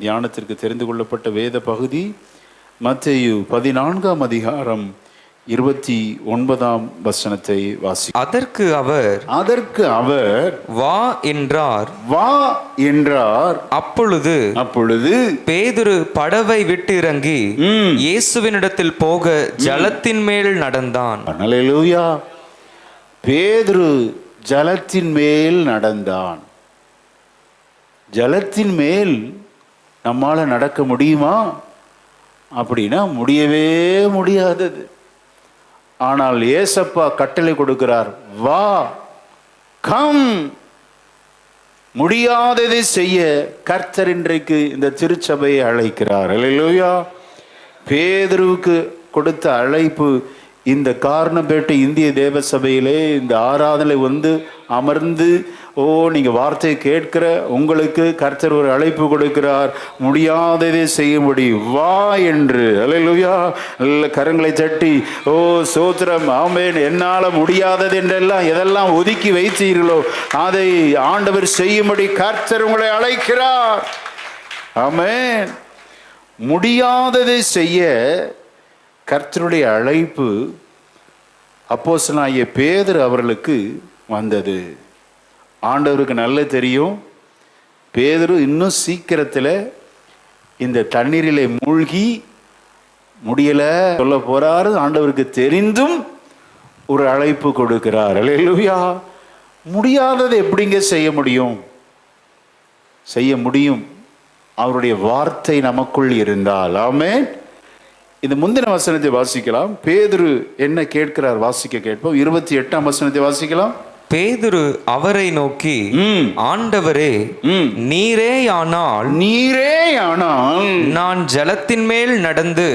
தியானத்திற்கு தெரிந்து கொள்ளப்பட்ட வேத பகுதி மத்தேயு 14ஆம் அதிகாரம் 29ஆம் வசனத்தை வாசி. அதற்கு அவர் வா என்றார். அப்பொழுது பேதுரு படவை விட்டு இறங்கி இயேசுவினிடத்தில் போக ஜலத்தின் மேல் நடந்தான். அல்லேலூயா. பேதுரு ஜலத்தின் மேல் நடந்தான். ஜலத்தின் மேல் நம்மால நடக்க முடியுமா அப்படின்னா முடியவே முடியாதது. ஆனால் ஏசப்பா கட்டளை கொடுக்கிறார், வா, கம். முடியாததை செய்ய கர்த்தர் இன்றைக்கு இந்த திருச்சபையை அழைக்கிறார். அல்லேலூயா. பேதுருவுக்கு கொடுத்த அழைப்பு இந்த காரணப்பேட்டை இந்திய தேவ சபையிலே இந்த ஆராதனை வந்து அமர்ந்து, நீங்க வார்த்தையை கேட்கிற உங்களுக்கு கர்த்தர் ஒரு அழைப்பு கொடுக்கிறார், முடியாததை செய்யும்படி வா என்று. அல்லேலூயா. நல்ல கரங்களை தட்டி சோத்திரம், ஆமென். என்னால முடியாதது என்றெல்லாம் எதெல்லாம் ஒதுக்கி வைத்தீர்களோ அதை ஆண்டவர் செய்யும்படி கர்த்தர் உங்களை அழைக்கிறார். ஆமென். முடியாததை செய்ய கர்த்தருடைய அழைப்பு அப்போஸ்தலனாகிய பேதுரு அவர்களுக்கு வந்தது. ஆண்டவருக்கு நல்ல தெரியும், பேதுரு இன்னும் சீக்கிரத்தில் இந்த தண்ணீரிலே மூழ்கி முடியலை சொல்ல போறாரு. ஆண்டவருக்கு தெரிந்தும் ஒரு அழைப்பு கொடுக்கிறார். அல்லேலூயா. முடியாதது எப்படிங்க செய்ய முடியும்? செய்ய முடியும், அவருடைய வார்த்தை நமக்குள் இருந்தால். ஆமென். இந்த முந்தின வசனத்தை வாசிக்கலாம். பேதுரு என்ன கேட்கிறார்? வாசிக்க கேட்போம். 28ஆம் வசனத்தை வாசிக்கலாம். பேதுரு அவரை நோக்கி, ஆண்டவரே, நீரேயானால் நான் ஜலத்தின் மேல் நடந்து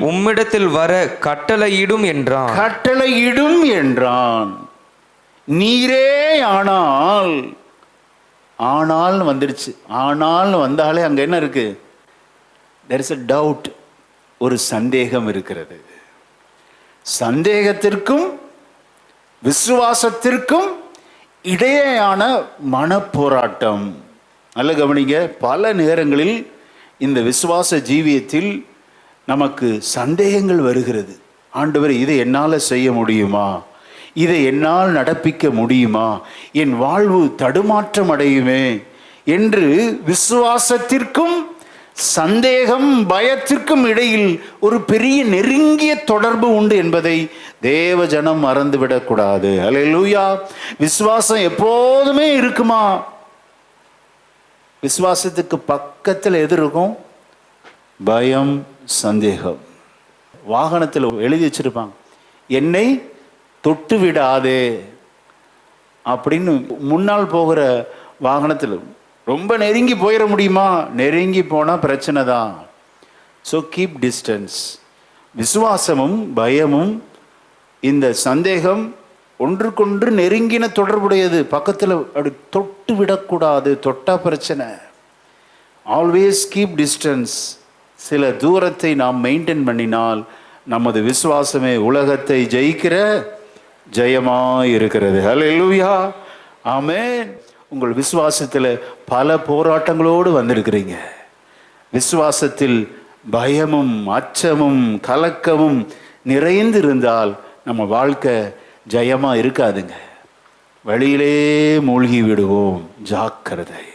உம்மிடத்தில் வர கட்டளையிடும் என்றான். நீரேயானால், ஆனால் வந்துருச்சு. ஆனால் வந்தாலே அங்க என்ன இருக்கு? there is a doubt, ஒரு சந்தேகம் இருக்கிறது. சந்தேகத்திற்கும் விசுவாசத்திற்கும் இடையேயான மனப்போராட்டம். நல்ல கவனிங்க. பல நேரங்களில் இந்த விசுவாச ஜீவியத்தில் நமக்கு சந்தேகங்கள் வருகிறது. ஆண்டவரே, இதை என்னால் செய்ய முடியுமா? இதை என்னால் நடப்பிக்க முடியுமா? என் வாழ்வு தடுமாற்றம் அடையுமே என்று விசுவாசத்திற்கும் சந்தேகம் பயத்திற்கும் இடையில் ஒரு பெரிய நெருங்கிய தொடர்பு உண்டு என்பதை தேவ ஜனம் மறந்துவிடக்கூடாது. அல்லேலூயா. விசுவாசம் எப்போதுமே இருக்குமா? விசுவாசத்துக்கு பக்கத்தில் எது இருக்கும்? பயம், சந்தேகம். வாகனத்தில் எழுதி வச்சிருப்பாங்க, என்னை தொட்டு விடாதே அப்படின்னு. முன்னால் போகிற வாகனத்தில் ரொம்ப நெருங்கி போயிட முடியுமா? நெருங்கி போனால் பிரச்சனை தான். So keep distance. விசுவாசமும் பயமும் இந்த சந்தேகம் ஒன்றுக்கொன்று நெருங்கின தொடர்புடையது. பக்கத்தில் அப்படி தொட்டு விடக்கூடாது, தொட்டா பிரச்சனை. Always keep distance. சில தூரத்தை நாம் மெயின்டைன் பண்ணினால் நமது விசுவாசமே உலகத்தை ஜெயிக்கிற ஜெயமாய் இருக்கிறது. அல்லேலூயா. ஆமென். உங்கள் விசுவாசத்தில் பல போராட்டங்களோடு வந்திருக்கிறீங்க. விசுவாசத்தில் பயமும் அச்சமும் கலக்கமும் நிறைந்து இருந்தால் நம்ம வாழ்க்கை ஜெயமா இருக்காதுங்க. வழியிலே மூழ்கி விடுவோம். ஜாக்கிரதை.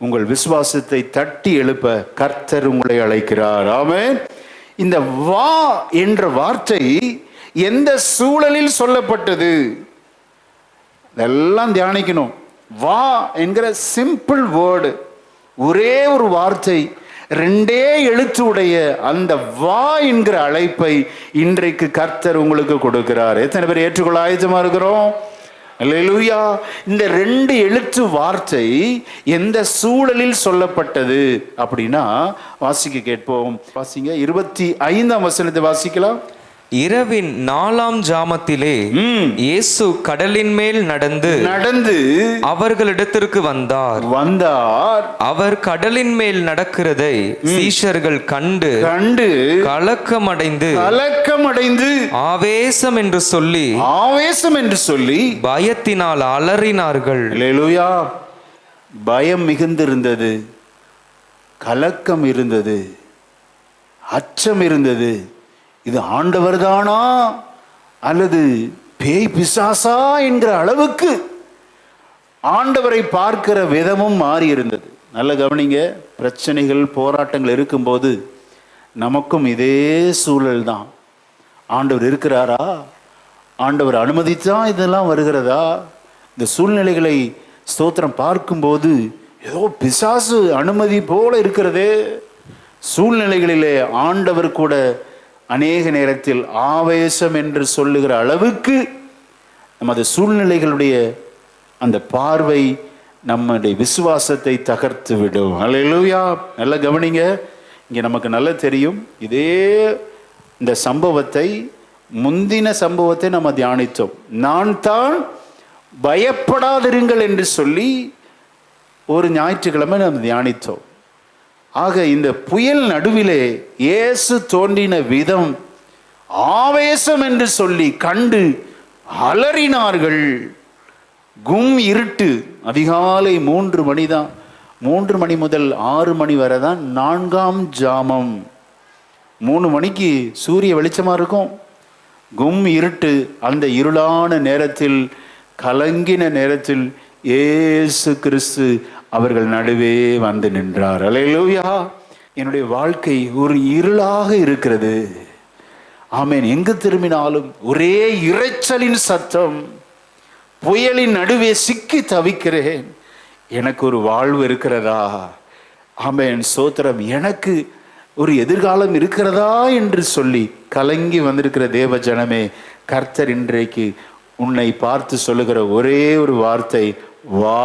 உங்கள் விசுவாசத்தை தட்டி எழுப்ப கர்த்தர் உங்களை அழைக்கிறார். ஆமென். இந்த வா என்ற வார்த்தை எந்த சூழலில் சொல்லப்பட்டது? இதெல்லாம் தியானிக்கணும். வா என்கிற சிம்பிள் வேர்டு, ஒரே ஒரு வார்த்தை, ரெண்டே எழுத்து உடைய அந்த வா என்கிற அழைப்பை இன்றைக்கு கர்த்தர் உங்களுக்கு கொடுக்கிறார். எத்தனை பேர் ஏற்றுக்கொள்ள ஆயத்தமா இருக்கிறோம்? அல்லேலூயா. இந்த ரெண்டு எழுத்து வார்த்தை எந்த சூழலில் சொல்லப்பட்டது அப்படின்னா வாசிக்க கேட்போம். வாசிங்க. 25ஆம் வசனத்தை வாசிக்கலாம். இரவின் 4ஆம் ஜாமத்திலே இயேசு கடலின் மேல் நடந்து அவர்களிடத்திற்கு வந்தார். அவர் கடலின் மேல் நடக்கிறதை சீஷர்கள் கண்டு கலக்கமடைந்து ஆவேசம் என்று சொல்லி பயத்தினால் அலறினார்கள். அல்லேலூயா. பயம் மிகுந்திருந்தது. கலக்கம் இருந்தது, அச்சம் இருந்தது. இது ஆண்டவர் தானா அல்லது பேய் பிசாசா என்கிற அளவுக்கு ஆண்டவரை பார்க்கிற விதமும் மாறி இருந்தது. நல்ல கவனிங்க, பிரச்சனைகள் போராட்டங்கள் இருக்கும்போது நமக்கும் இதே சூழல் தான். ஆண்டவர் இருக்கிறாரா? ஆண்டவர் அனுமதித்தா இதெல்லாம் வருகிறதா? இந்த சூழ்நிலைகளை ஸ்தோத்திரம் பார்க்கும்போது ஏதோ பிசாசு அனுமதி போல இருக்கிறதே. சூழ்நிலைகளிலே ஆண்டவர் கூட அநேக நேரத்தில் ஆவேசம் என்று சொல்லுகிற அளவுக்கு நமது சூழ்நிலைகளுடைய அந்த பார்வை நம்முடைய விசுவாசத்தை தகர்த்து விடும். அல்லேலூயா. நல்ல கவனிங்க, இங்கே நமக்கு நல்லா தெரியும். இதே இந்த சம்பவத்தை, முந்தின சம்பவத்தை நம்ம தியானித்தோம். நான் தான் பயப்படாதிருங்கள் என்று சொல்லி ஒரு ஞாயிற்றுக்கிழமை நம்ம தியானித்தோம். ஆக இந்த புயல் நடுவிலே இயேசு தோன்றின விதம் ஆவேசம் என்று சொல்லி கண்டு அலறினார்கள். கும் இருட்டு, அதிகாலை 3 மணி தான். 3 மணி முதல் 6 மணி வரை தான் 4ஆம் ஜாமம். 3 மணிக்கு சூரிய வெளிச்சமா இருக்கும். கும் இருட்டு. அந்த இருளான நேரத்தில், கலங்கின நேரத்தில் இயேசு கிறிஸ்து அவர்கள் நடுவே வந்து நின்றார். அல்லேலூயா. என்னுடைய வாழ்க்கை ஒரு இருளாக இருக்கிறது. ஆமென். எங்கு திரும்பினாலும் ஒரே இரைச்சலின் சத்தம். புயலின் நடுவே சிக்கி தவிக்கிறேன். எனக்கு ஒரு வாழ்வு இருக்கிறதா? ஆமென், சோத்திரம். எனக்கு ஒரு எதிர்காலம் இருக்கிறதா என்று சொல்லி கலங்கி வந்திருக்கிற தேவ ஜனமே, கர்த்தர் இன்றைக்கு உன்னை பார்த்து சொல்லுகிற ஒரே ஒரு வார்த்தை, வா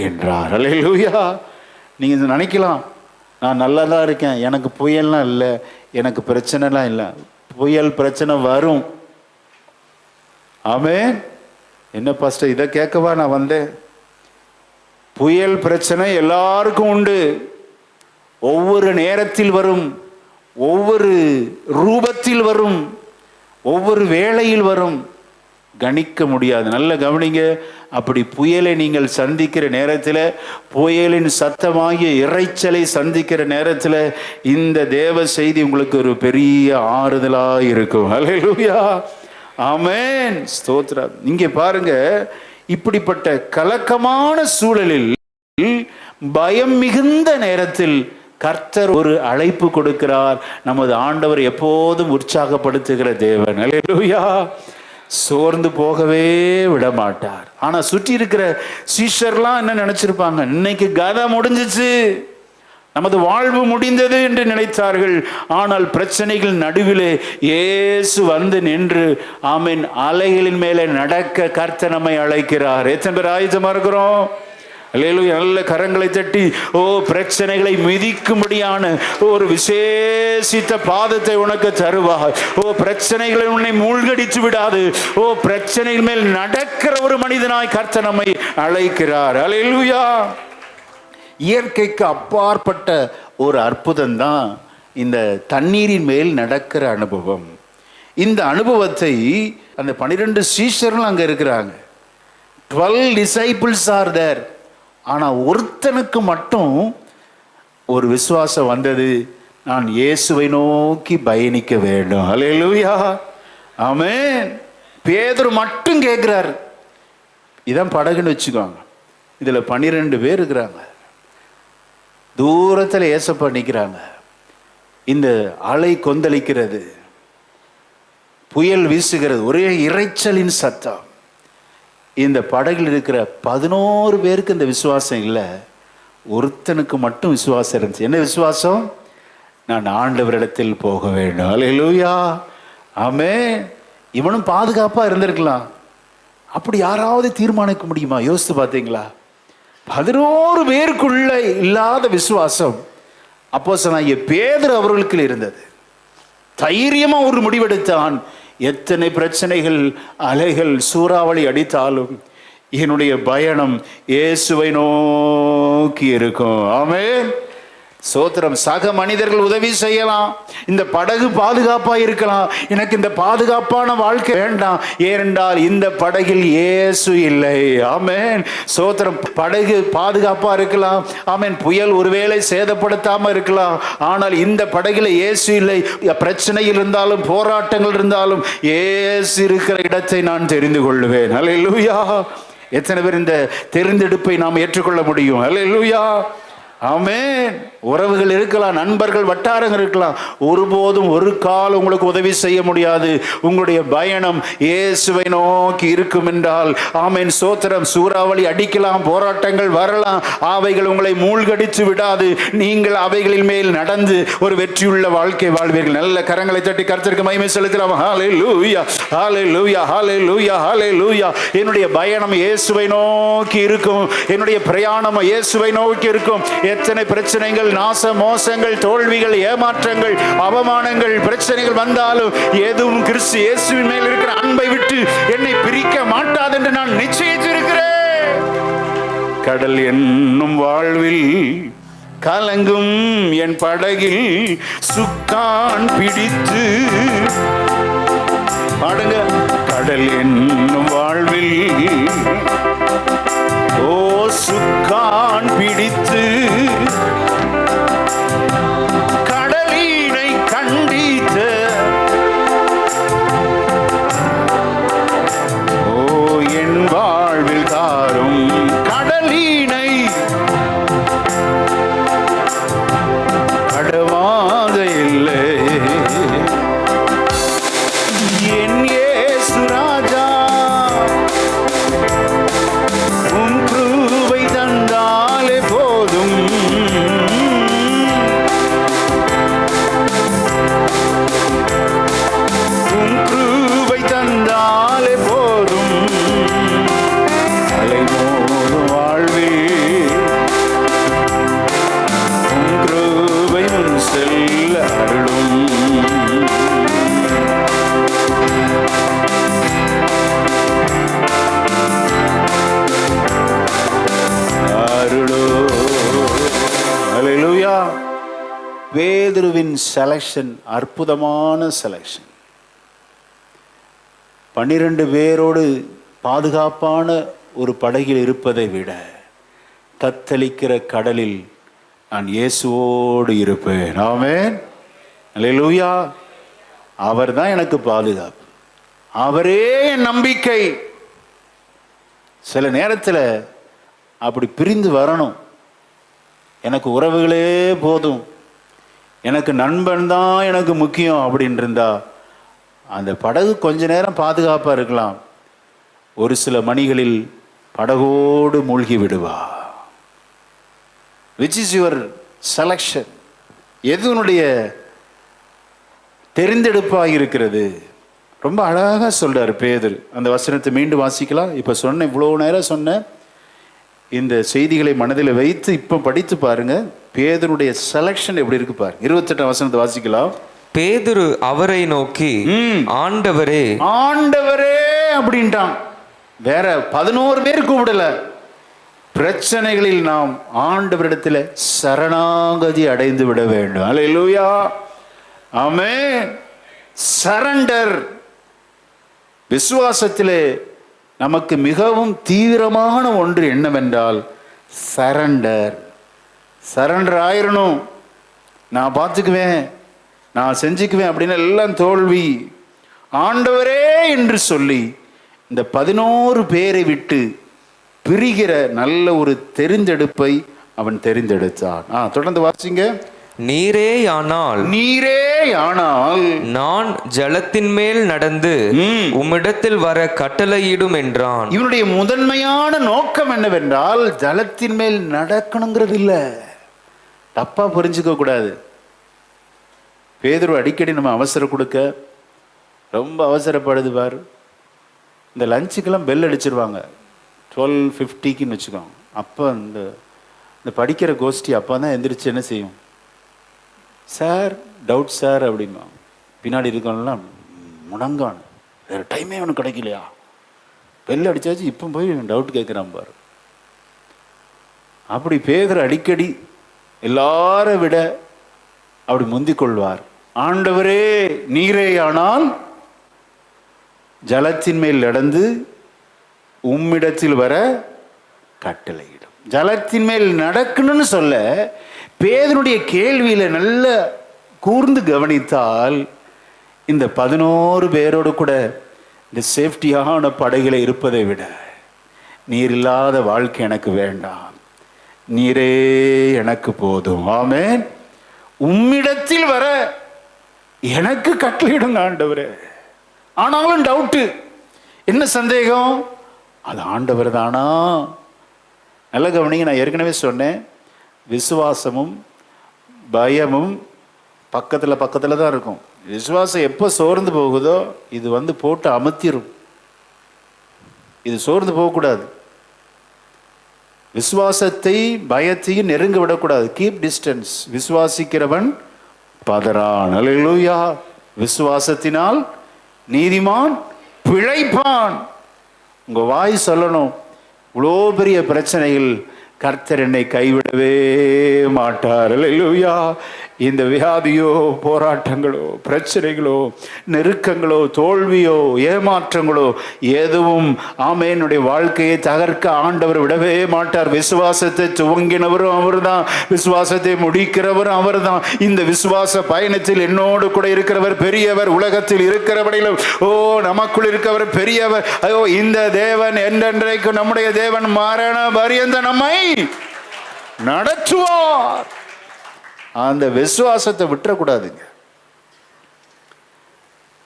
என்றார். அல்லேலூயா. நீங்க நினைக்கலாம், நான் நல்லா தான் இருக்கேன், எனக்கு புயல்லாம் இல்லை, எனக்கு பிரச்சனைலாம் இல்லை. புயல் பிரச்சனை வரும். ஆமென். என்ன பாஸ்டர், இதை கேட்கவா நான் வந்தேன்? புயல் பிரச்சனை எல்லாருக்கும் உண்டு. ஒவ்வொரு நேரத்தில் வரும், ஒவ்வொரு ரூபத்தில் வரும், ஒவ்வொரு வேளையில் வரும். கணிக்க முடியாது. நல்ல கவனிங்க. அப்படி புயலை நீங்கள் சந்திக்கிற நேரத்தில், புயலின் சத்தமாகிய இரைச்சலை சந்திக்கிற நேரத்தில் இந்த தேவ செய்தி உங்களுக்கு ஒரு பெரிய ஆறுதலாக இருக்கும். அல்லேலூயா. ஆமென், ஸ்தோத்திரம். இங்கே பாருங்க, இப்படிப்பட்ட கலக்கமான சூழலில், பயம் மிகுந்த நேரத்தில் கர்த்தர் ஒரு அழைப்பு கொடுக்கிறார். நமது ஆண்டவர் எப்போதும் உற்சாகப்படுத்துகிற தேவன். அல்லேலூயா. சோர்ந்து போகவே விட மாட்டார். ஆனா சுற்றி இருக்கிற சீஷர்லாம் என்ன நினைச்சிருப்பாங்க? இன்னைக்கு கதை முடிஞ்சிச்சு, நமது வாழ்வு முடிந்தது என்று நினைத்தார்கள். ஆனால் பிரச்சனைகள் நடுவிலே இயேசு வந்து நின்று, ஆமென், அலைகளின் மேலே நடக்க கர்த்தர் நம்மை அழைக்கிறார். எத்தனை பேர் ஆயுதமா இருக்கிறோம்? அல்லேலூயா. நல்ல கரங்களை தட்டி, ஓ, பிரச்சனைகளை மிதிக்கும்படியான ஒரு விசேஷித்த பாதத்தை உனக்கு தருவார். ஓ, பிரச்சனைகளை உன்னை மூழ்கடித்து விடாது. ஓ, பிரச்சனைகள் மேல் நடக்கிற ஒரு மனிதனாய் கர்த்தர் நம்மை அழைக்கிறார். அல்லேலூயா. இயற்கைக்கு அப்பாற்பட்ட ஒரு அற்புதம் தான் இந்த தண்ணீரின் மேல் நடக்கிற அனுபவம். இந்த அனுபவத்தை அந்த 12 சீஷர்கள் அங்க இருக்கிறாங்க. 12 disciples are there. ஆனா ஒருத்தனுக்கு மட்டும் ஒரு விசுவாசம் வந்தது, நான் இயேசுவை நோக்கி பயணிக்க வேண்டும். அல்லேலூயா. ஆமென். பேதுரு மட்டும் கேட்கிறார். இதான் படகுன்னு வச்சுக்கோங்க. இதுல 12 பேர் இருக்கிறாங்க. தூரத்தில் ஏசப்பா நிற்கிறாங்க. இந்த அலை கொந்தளிக்கிறது, புயல் வீசுகிறது, ஒரே இரைச்சலின் சத்தம். இந்த படகில் இருக்கிற 11 பேருக்கு இந்த விசுவாசம் இல்லை. ஒருத்தனுக்கு மட்டும் விசுவாசம் இருந்துச்சு. என்ன விசுவாசம்? நான் ஆண்டவரிடத்தில் போக வேண்டும். அல்லேலூயா. ஆமென். இவனும் பாதுகாப்பா இருந்திருக்கலாம். அப்படி யாராவது தீர்மானிக்க முடியுமா? யோசித்து பார்த்தீங்களா? 11 பேருக்குள்ள இல்லாத விசுவாசம் அப்போஸ்தலனாகிய பேதுரு அவர்களுக்கு இருந்தது. தைரியமா ஒரு முடிவெடுத்தான். எத்தனை பிரச்சனைகள், அலைகள், சூறாவளி அடித்தாலும் என்னுடைய பயணம் இயேசுவை நோக்கி இருக்கும். ஆமென். சோத்திரம். சக மனிதர்கள் உதவி செய்யலாம், இந்த படகு பாதுகாப்பா இருக்கலாம். எனக்கு இந்த பாதுகாப்பான வாழ்க்கை வேண்டாம், ஏனென்றால் இந்த படகில் இயேசு இல்லை. ஆமென். சோத்திரம். படகு பாதுகாப்பா இருக்கலாம், ஆமென். புயல் ஒருவேளை சேதப்படுத்தாம இருக்கலாம், ஆனால் இந்த படகில் இயேசு இல்லை. பிரச்சனையில் இருந்தாலும் போராட்டங்கள் இருந்தாலும் இயேசு இருக்கிற இடத்தை நான் தெரிந்து கொள்வேன். அல்லேலூயா. எத்தனை பேர் இந்த தெரிந்தெடுப்பை நாம் ஏற்றுக்கொள்ள முடியும்? அல்லேலூயா. ஆமென். உறவுகள் இருக்கலாம், நண்பர்கள் வட்டாரங்கள் இருக்கலாம், ஒருபோதும் ஒரு கால் உங்களுக்கு உதவி செய்ய முடியாது. உங்களுடைய பயணம் இயேசுவை நோக்கி இருக்கும் என்றால், ஆமென், சோத்திரம். சூறாவளி அடிக்கலாம், போராட்டங்கள் வரலாம், அவைகள் உங்களை மூழ்கடித்து விடாது. நீங்கள் அவைகளின் மேல் நடந்து ஒரு வெற்றியுள்ள வாழ்க்கை வாழ்வீர்கள். நல்ல கரங்களை தட்டி கர்த்தருக்கு மகிமை செலுத்தலாம். ஹல்லேலூயா, ஹல்லேலூயா, ஹல்லேலூயா, ஹல்லேலூயா. என்னுடைய பயணம் இயேசுவை நோக்கி இருக்கும், என்னுடைய பிரயாணம் இயேசுவை நோக்கி இருக்கும். எத்தனை பிரச்சனைகள், நாச மோசங்கள், தோல்விகள், ஏமாற்றங்கள், அவமானங்கள், பிரச்சனைகள் வந்தாலும் எதுவும் கிறிஸ்து இயேசுவின் மேல் இருக்கிற அன்பை விட்டு என்னை பிரிக்க மாட்டாது என்று நான் நிச்சயித்திருக்கிறேன். கடல் என்னும் வாழ்வில் கலங்கும் என் படகில் சுக்கான் பிடித்து பாடுங்க. கடல் என்னும் வாழ்வில் ஓ சுக்கான் பிடித்து கடலினை கண்டித்த ஓ என் வாழ்வில் தாரும் கடலினை கடவாத இல்லை என் இயேசு ராஜா. உம் கிருபை தந்தாலே போதும், உம் கிருபை தந்தாலே போதும். அலைமோதும் வாழ்வில் உம் கிருபை முன் செல்ல அருளும். ஹல்லேலூயா. பேதுருவின் செலக்ஷன் அற்புதமான செலக்ஷன். 12 பேரோடு பாதுகாப்பான ஒரு படகில் இருப்பதை விட தத்தளிக்கிற கடலில் நான் இயேசுவோடு இருப்பேன். ஆமென். ஹல்லேலூயா. அவர் தான் எனக்கு பாதுகாப்பு, அவரே என் நம்பிக்கை. சில நேரத்தில் அப்படி பிரிந்து வரணும். எனக்கு உறவுகளே போதும், எனக்கு நண்பன் தான் எனக்கு முக்கியம் அப்படின்னு இருந்தா அந்த படகு கொஞ்ச நேரம் பாதுகாப்பாக இருக்கலாம், ஒரு சில மணிகளில் படகோடு மூழ்கி விடுவா. Which is your selection? எது உன்னுடைய தெரிந்தெடுப்பாக இருக்கிறது? ரொம்ப அழகாக சொல்றார் பேதுரு. அந்த வசனத்தை மீண்டும் வாசிக்கலாம். இப்போ சொன்ன இவ்வளோ நேரம் சொன்ன இந்த செய்திகளை மனதில் வைத்து இப்போ படித்து பாருங்க, பேதுருடைய செலக்ஷன் எப்படி இருக்கு பாருங்க. 28ஆம் வசனத்தை வாசிக்கலாம். பேதுரு அவரை நோக்கி, ஆண்டவரே, ஆண்டவரே அப்படின்ட்டான். வேற 11 பேர் கூப்பிடல. பிரச்சனைகளில் நாம் ஆண்டவரிடத்தில் சரணாகதி அடைந்து விட வேண்டும். அல்லேலூயா. ஆமென். சரண்டர். விசுவாசத்திலே நமக்கு மிகவும் தீவிரமான ஒன்று என்னவென்றால் சரண்டர். சரண்டர் ஆயிரணும். நான் பார்த்துக்குவேன், நான் செஞ்சுக்குவேன் அப்படின்னு எல்லாம் தோல்வி. ஆண்டவரே என்று சொல்லி இந்த 11 பேரை விட்டு பிரிகிற நல்ல ஒரு தெரிந்தெடுப்பை அவன் தெரிந்தெடுத்தான். தொடர்ந்து வாசிங்க. நீரேயானால் நான் ஜலத்தின் மேல் நடந்து உம்மிடத்தில் வர கட்டளையிடும் என்றான். இவனுடைய முதன்மையான நோக்கம் என்னவென்றால் ஜலத்தின் மேல் நடக்கணுங்கிறது இல்ல. தப்பா புரிஞ்சுக்க கூடாது. பேதுரு அடிக்கடி நம்ம அவசரம் கொடுக்க ரொம்ப அவசரப்படுது பாரு. இந்த லஞ்சுக்கெல்லாம் பெல் அடிச்சிருவாங்க 12:50க்குன்னு வச்சுக்கோங்க. அப்போ இந்த படிக்கிற கோஷ்டி அப்போ தான் எந்திரிச்சு என்ன செய்யும், சார் டவுட் சார் அப்படிமா. பின்னாடி இருக்கவங்கலாம் முடங்கான், வேறு டைமே அவனுக்கு கிடைக்கலையா, பெல் அடித்தாச்சு இப்போ போய் டவுட் கேட்குறான் பாரு. அப்படி பேதுரு அடிக்கடி எல்லாரை விட அப்படி முந்திக் கொள்வார். ஆண்டவரே நீரேயானால் ஜலத்தின் மேல் நடந்து உம்மிடத்தில் வர கட்டளையிடும். ஜலத்தின் மேல் நடக்கணும்னு சொல்ல பேதுருடைய கேள்வியில நல்ல கூர்ந்து கவனித்தால், இந்த 11 பேரோடு கூட இந்த சேஃப்டியான படகுல இருப்பதை விட நீர் இல்லாத வாழ்க்கை எனக்கு வேண்டாம், நீரே எனக்கு போதும், ஆமென், உம்மிடத்தில் வர எனக்கு கட்டளையிடுங்க ஆண்டவரே. ஆனாலும் டவுட்டு, என்ன சந்தேகம், அது ஆண்டவர் தானா? நல்ல கவனிங்க, நான் ஏற்கனவே சொன்னேன், விசுவாசமும் பயமும் பக்கத்தில் தான் இருக்கும். விசுவாசம் எப்போ சோர்ந்து போகுதோ இது வந்து போட்டு அமுத்திரும். இது சோர்ந்து போகக்கூடாது. விசுவாசத்தை பயத்தையும் நெருங்க விடக்கூடாது. Keep distance. விசுவாசிக்கிறவன் பதறான். அல்லேலூயா. விசுவாசத்தினால் நீதிமான் பிழைப்பான். உங்க வாய் சொல்லணும், இவ்வளோ பெரிய பிரச்சனைகள் கர்த்தர் என்னை கைவிடவே மாட்டார். அல்லேலூயா. இந்த வியாதியோ போராட்டங்களோ பிரச்சனைகளோ நெருக்கங்களோ தோல்வியோ ஏமாற்றங்களோ எதுவும் ஆமெனுடைய வாழ்க்கையை தகர்க்க ஆண்டவர் விடவே மாட்டார். விசுவாசத்தை துவங்கினவரும் அவர் தான், விசுவாசத்தை முடிக்கிறவரும் அவர் தான். இந்த விசுவாச பயணத்தில் என்னோடு கூட இருக்கிறவர் பெரியவர். உலகத்தில் இருக்கிறவரையிலும் நமக்குள் இருக்கிறவர் பெரியவர். ஐயோ, இந்த தேவன் என்றென்றைக்கு நம்முடைய தேவன் மரண பரியந்த நம்மை நடத்துவார். அந்த விசுவாசத்தை விட்டுறக்கூடாதுங்க.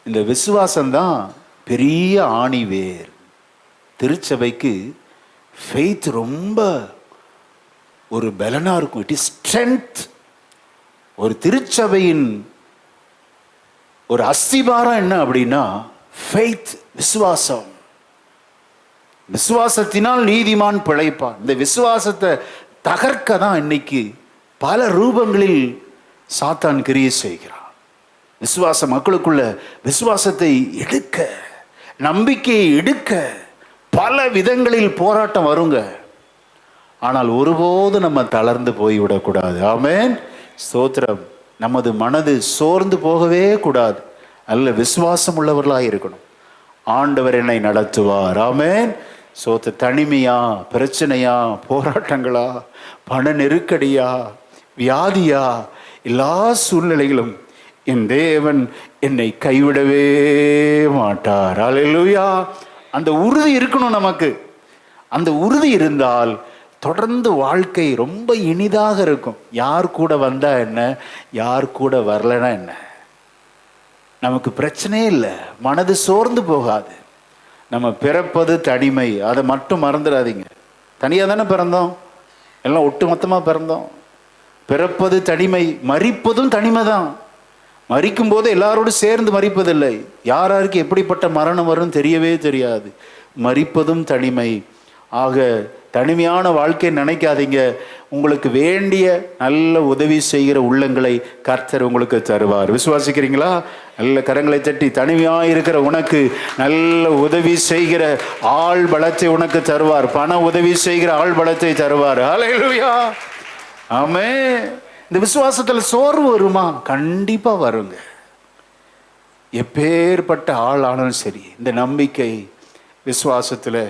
இந்த விசுவாசம்தான் பெரிய ஆணிவேர். திருச்சபைக்கு ஃபெய்த் ரொம்ப ஒரு பலனா இருக்கும். It is strength. ஒரு திருச்சபையின் ஒரு அஸ்திபாரம் என்ன அப்படின்னா ஃபெய்த், விசுவாசம். விசுவாசத்தினால் நீதிமான் பிழைப்பான். இந்த விசுவாசத்தை தகர்க்க தான் இன்னைக்கு பல ரூபங்களில் சாத்தான் கிரியை செய்கிறான். விசுவாச மக்களுக்குள்ள விசுவாசத்தை எடுக்க, நம்பிக்கையை எடுக்க பல விதங்களில் போராட்டம் வருங்க. ஆனால் ஒருபோது நம்ம தளர்ந்து போய்விடக்கூடாது. ஆமென், ஸ்தோத்திரம். நமது மனது சோர்ந்து போகவே கூடாது. நல்ல விசுவாசம் உள்ளவர்களாக இருக்கணும். ஆண்டவர் என்னை நடத்துவார். ஆமென். தனிமையா, பிரச்சனையா, போராட்டங்களா, பண நெருக்கடியா, வியாதியா, எல்லா சூழ்நிலைகளும் என் தேவன் என்னை கைவிடவே மாட்டார். அல்லேலூயா. அந்த உறுதி இருக்கணும் நமக்கு. அந்த உறுதி இருந்தால் தொடர்ந்து வாழ்க்கை ரொம்ப இனிதாக இருக்கும். யார் கூட வந்தா என்ன, யார் கூட வரலன்னா என்ன, நமக்கு பிரச்சனையே இல்லை. மனது சோர்ந்து போகாது. நம்ம பிறப்பது தனிமை, அதை மட்டும் மறந்துடாதீங்க. தனியாக தானே பிறந்தோம், எல்லாம் ஒட்டு மொத்தமாக பிறந்தோம். பிறப்பது தனிமை, மரிப்பதும் தனிமை தான். மரிக்கும் போது எல்லாரோடும் சேர்ந்து மரிப்பதில்லை. யாருக்கு எப்படிப்பட்ட மரணம் வரும் தெரியவே தெரியாது. மரிப்பதும் தனிமை. ஆக தனிமையான வாழ்க்கை நினைக்காதீங்க. உங்களுக்கு வேண்டிய நல்ல உதவி செய்கிற உள்ளங்களை கர்த்தர் உங்களுக்கு தருவார். விசுவாசிக்கிறீங்களா? நல்ல கரங்களை தட்டி, தனிமையாக இருக்கிற உனக்கு நல்ல உதவி செய்கிற ஆள் பலத்தை உனக்கு தருவார். பண உதவி செய்கிற ஆள் பலத்தை தருவார். ஹல்லேலூயா. ஆமென். இந்த விசுவாசத்தில் சோர்வு வருமா? கண்டிப்பா வருங்க. எப்பேற்பட்ட ஆள் ஆனாலும் சரி, இந்த நம்பிக்கை விசுவாசத்தில்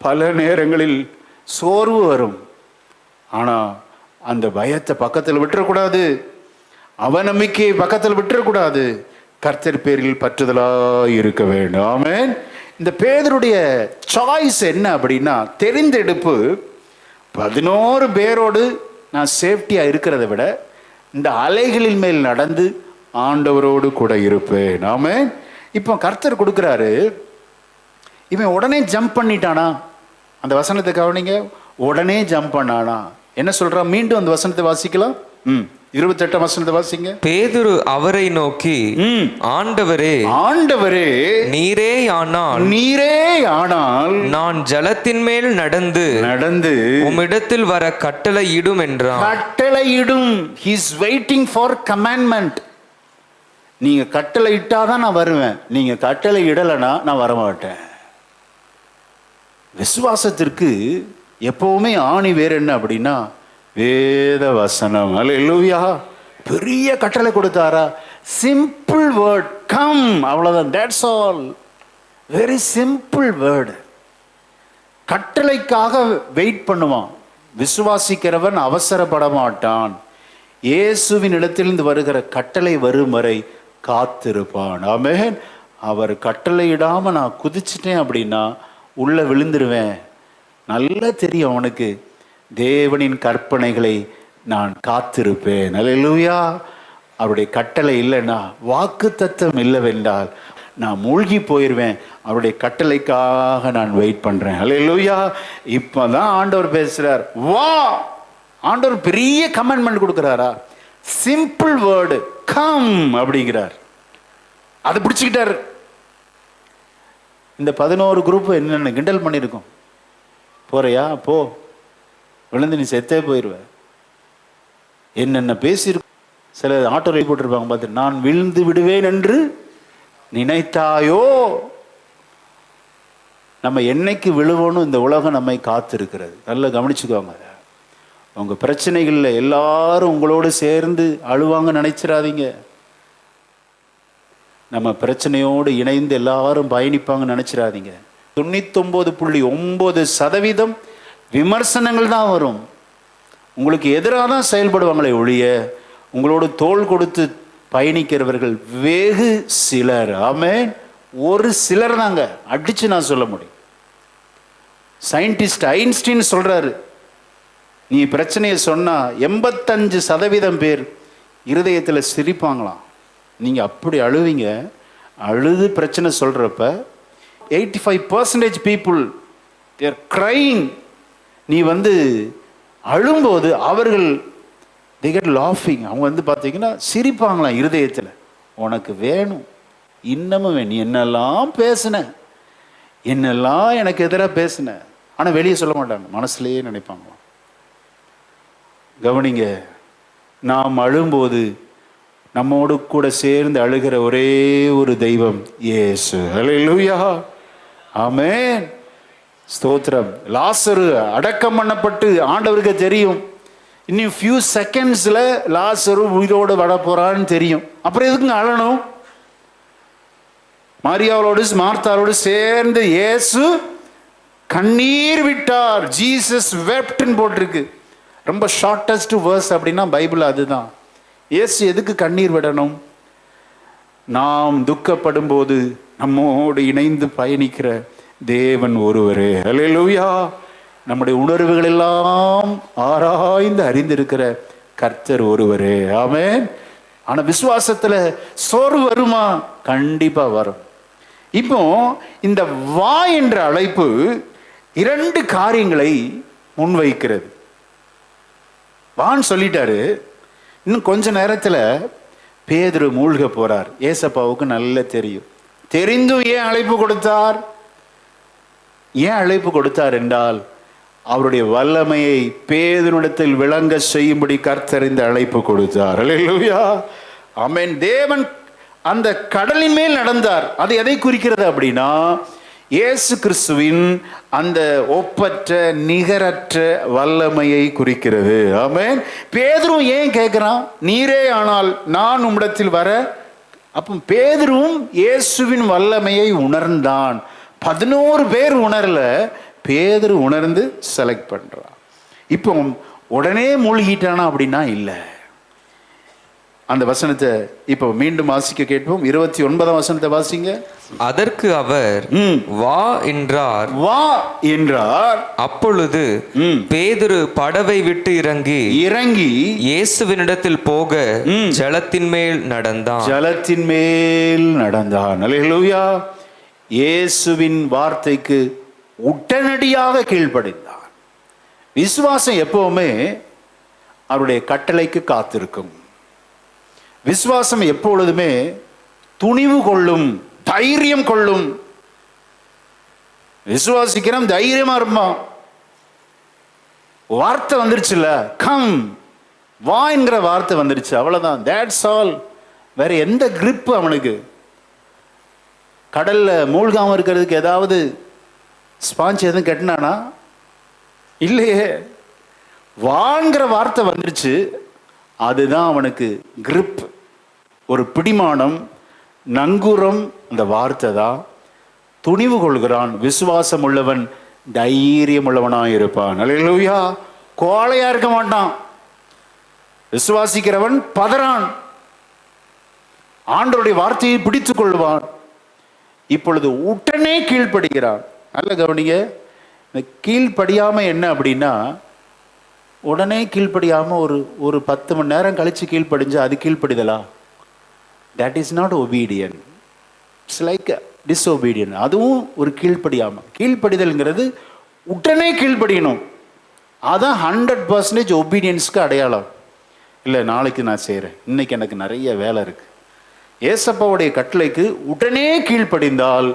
பல நேரங்களில் சோர்வு வரும். ஆனால் அந்த பயத்தை பக்கத்தில் விட்டுறக்கூடாது. அவநம்பிக்கையை பக்கத்தில் விட்டுறக்கூடாது. கர்த்தர் பேரில் பற்றுதலாக இருக்க வேண்டும். ஆமென். இந்த பேதுருடைய சாய்ஸ் என்ன அப்படின்னா, தெரிந்தெடுப்பு. 11 பேரோடு நான் சேஃப்டியாக இருக்கிறத விட இந்த அலைகளின் மேல் நடந்து ஆண்டவரோடு கூட இருப்பேன். ஆமென். இப்போ கர்த்தர் கொடுக்குறாரு. இவன் உடனே ஜம்ப் பண்ணிட்டானா? அந்த வசனத்தை கவனிங்க. உடனே ஜம்ப் பண்ணானா? என்ன சொல்றா? மீண்டும் அந்த வசனத்தை வாசிக்கலாம். 28 வசனத்தை வாசிங்க. பேதுரு அவரை நோக்கி, ஆண்டவரே, ஆண்டவரே, நீரே ஆனால் நான் ஜலத்தின் மேல் நடந்து உம்மிடத்தில் வர கட்டளையிடும் என்றான். கட்டளையிடும். He is waiting for commandment. நீங்க கட்டளை இட்டாதான் நான் வருவேன். நீங்க கட்டளை இடலைன்னா நான் வரமாட்டேன். விசுவாசத்திற்கு எப்பவுமே ஆணி வேறு என்ன அப்படின்னா வேத வசனம். அல்லேலூயா. பெரிய கட்டளை கொடுத்தாரா? சிம்பிள் வேர்ட், கம், அவ்வளவுதான். That's all. Very simple word. கட்டளைக்காக வெயிட் பண்ணுவான். விசுவாசிக்கிறவன் அவசரப்பட மாட்டான். இயேசுவின் இடத்திலிருந்து வருகிற கட்டளை வரும் வரை காத்திருப்பான். ஆமென். அவர் கட்டளையிடாம நான் குதிச்சிட்டேன் அப்படின்னா உள்ள விழுந்துருவேன். நல்லா தெரியும் அவனுக்கு, தேவனின் கற்பனைகளை நான் காத்திருப்பேன். அல்லேலூயா. அவருடைய கட்டளை இல்லைன்னா, வாக்கு தத்தம் இல்லவென்றால் நான் மூழ்கி போயிடுவேன். அவருடைய கட்டளைக்காக நான் வெயிட் பண்றேன். அல்லேலூயா. இப்பதான் ஆண்டவர் பேசுறார். வா. ஆண்டவர் பெரிய கமெண்ட்மெண்ட் கொடுக்கிறாரா? சிம்பிள் வேர்டு, கம் அப்படிங்கிறார். அதை பிடிச்சுக்கிட்டார். இந்த 11 குரூப் என்னென்ன கிண்டல் பண்ணியிருக்கோம். போறியா போ, விழுந்து நீ செத்தே போயிடுவ, என்னென்ன பேசியிருக்கோம். சில ஆட்டோ எழுதி போட்டிருப்பாங்க பார்த்து, நான் விழுந்து விடுவேன் என்று நினைத்தாயோ. நம்ம என்னைக்கு விழுவோன்னு இந்த உலகம் நம்மை காத்திருக்கிறது. நல்லா கவனிச்சுக்கோங்க. உங்க பிரச்சனைகள்ல எல்லாரும் உங்களோடு சேர்ந்து அழுவாங்க நினைச்சிடாதீங்க. நம்ம பிரச்சனையோடு இணைந்து எல்லாரும் பயணிப்பாங்க நினைச்சிடாதீங்க. 99.9% விமர்சனங்கள் தான் வரும். உங்களுக்கு எதிராக தான் செயல்படுவாங்களே ஒழிய உங்களோடு தோள் கொடுத்து பயணிக்கிறவர்கள் வெகு சிலர். ஆமென். ஒரு சிலர் தாங்க, அடிச்சு நான் சொல்ல முடியும். சயின்டிஸ்ட் ஐன்ஸ்டீன் சொல்றாரு, நீ பிரச்சனையை சொன்னா 85% பேர் இருதயத்தில் சிரிப்பாங்களாம். நீங்க அப்படி அழுவீங்க. அழுது பிரச்சனை சொல்றப்ப 85% people they are crying. நீ அழும்போது அவர்கள் they get laughing. அவங்க பார்த்தீங்கன்னா சிரிப்பாங்களாம் இருதயத்தில். உனக்கு வேணும், இன்னமும் வேணும். நீ என்னெல்லாம் பேசுன, என்னெல்லாம் எனக்கு எதிராக பேசுன, ஆனால் வெளியே சொல்ல மாட்டாங்க, மனசுலேயே நினைப்பாங்களாம். கவனிங்க, நாம் அழும்போது நம்மோடு கூட சேர்ந்து அழுகிற ஒரே ஒரு தெய்வம் இயேசு. அல்லேலூயா. ஆமென். ஸ்தோத்திரம். லாசரு அடக்கம் பண்ணப்பட்டு ஆண்டவருக்கு தெரியும், இன்னும் ஃபியூ செகண்ட்ஸ்ல லாசரு உயிரோடு வர போறான்னு தெரியும். அப்புறம் எதுக்குங்க அழணும்? மாரியாவோடு மார்த்தாரோடு சேர்ந்து இயேசு கண்ணீர் விட்டார். ஜீசஸ் வெப்ட்னு போட்டிருக்கு. ரொம்ப ஷார்ட்டஸ்ட் வேர்ஸ் அப்படின்னா பைபிள் அதுதான். இயேசு எதுக்கு கண்ணீர் விடணும்? நாம் துக்கப்படும் போது நம்மோடு இணைந்து பயணிக்கிற தேவன் ஒருவரே. அல்லேலூயா. நம்முடைய உணர்வுகள் எல்லாம் ஆராய்ந்து அறிந்திருக்கிற கர்த்தர் ஒருவரே. ஆமென். ஆனா விசுவாசத்துல சோர்வு வருமா? கண்டிப்பா வரும். இப்போ இந்த வா என்ற அழைப்பு 2 காரியங்களை முன்வைக்கிறது. வான்னு சொல்லிட்டாரு. இன்னும் கொஞ்ச நேரத்துல பேதுரு மூழ்க போறார். ஏசப்பாவுக்கு நல்லா தெரியும். தெரிந்தும் ஏன் அழைப்பு கொடுத்தார்? ஏன் அழைப்பு கொடுத்தார் என்றால், அவருடைய வல்லமையை பேதுருவிடத்தில் விளங்க செய்யும்படி கர்த்தர் இந்த அழைப்பு கொடுத்தார். அல்லேலூயா. ஆமென். தேவன் அந்த கடலின் மேல் நடந்தார். அது எதை குறிக்கிறது அப்படின்னா, இயேசு கிறிஸ்துவின் அந்த ஒப்பற்ற நிகரற்ற வல்லமையை குறிக்கிறது. ஆமென். பேதுருவும் ஏன் கேட்கிறான்? நீரே ஆனால் நான் உம்மிடத்தில் வர. அப்போ பேதுருவும் இயேசுவின் வல்லமையை உணர்ந்தான். 11 பேர் உணரல, பேதுரு உணர்ந்து செலக்ட் பண்றான். இப்போ உடனே மூழ்கிட்டானா அப்படின்னா இல்லை. அந்த வசனத்தை இப்போ மீண்டும் வாசிக்க கேட்போம். 29ஆம் வசனத்தை வாசிங்க. அதற்கு அவர் வா என்றார். வா என்றார். அப்பொழுது பேதுரு படவை விட்டு இறங்கி இயேசுவினிடத்தில் போக ஜலத்தின் மேல் நடந்தான். ஜலத்தின் மேல் நடந்தான். அல்லேலூயா. இயேசுவின் வார்த்தைக்கு உடனடியாக கீழ்ப்படிந்தான். விசுவாசம் எப்பவுமே அவருடைய கட்டளைக்கு காத்திருக்கும். விசுவாசம் எப்பொழுதுமே துணிவு கொள்ளும், தைரியம் கொள்ளும். விசுவாசிக்கிறோம், தைரியமா இருப்பான். வார்த்தை வந்துருச்சுல, கம், வா என்கிற வார்த்தை வந்துருச்சு, அவ்வளவுதான். That's all. வேற எந்த கிரிப் அவனுக்கு? கடல்ல மூழ்காம இருக்கிறதுக்கு ஏதாவது ஸ்பாஞ்ச் எதுவும் கட்டினானா? இல்லையே. வாங்கிற வார்த்தை வந்துருச்சு, அதுதான் அவனுக்கு கிரிப், ஒரு பிடிமானம், நங்கூரம். அந்த வார்த்தை தான். துணிவு கொள்கிறான். விசுவாசம் உள்ளவன் தைரியம் உள்ளவனாக இருப்பான். அல்லேலூயா. கோழையா இருக்க மாட்டான். விசுவாசிக்கிறவன் பதறான், ஆண்டவருடைய வார்த்தையை பிடித்துக் கொள்வான். இப்பொழுது உடனே கீழ்ப்படுகிறான். நல்ல கவனிங்க, இந்த கீழ்ப்படியாம என்ன அப்படின்னா, உடனே கீழ்ப்படியாம ஒரு 10 மணி நேரம் கழிச்சு கீழ்ப்படிஞ்சா அது கீழ்ப்படிதலா? That is not obedient, it's like disobedient. அதுவும் ஒரு கீழ்ப்படியாம. கீழ்ப்படிதல்ங்கிறது உடனே கீழ்ப்படியணும். அதான் 100% ஒபீடியன்ஸ்க்கு அடையாளம். இல்லை, நாளைக்கு நான் செய்கிறேன், இன்னைக்கு எனக்கு நிறைய வேலை இருக்கு. ஏசப்பாவுடைய கட்டளைக்கு உடனே கீழ்ப்படிந்தால்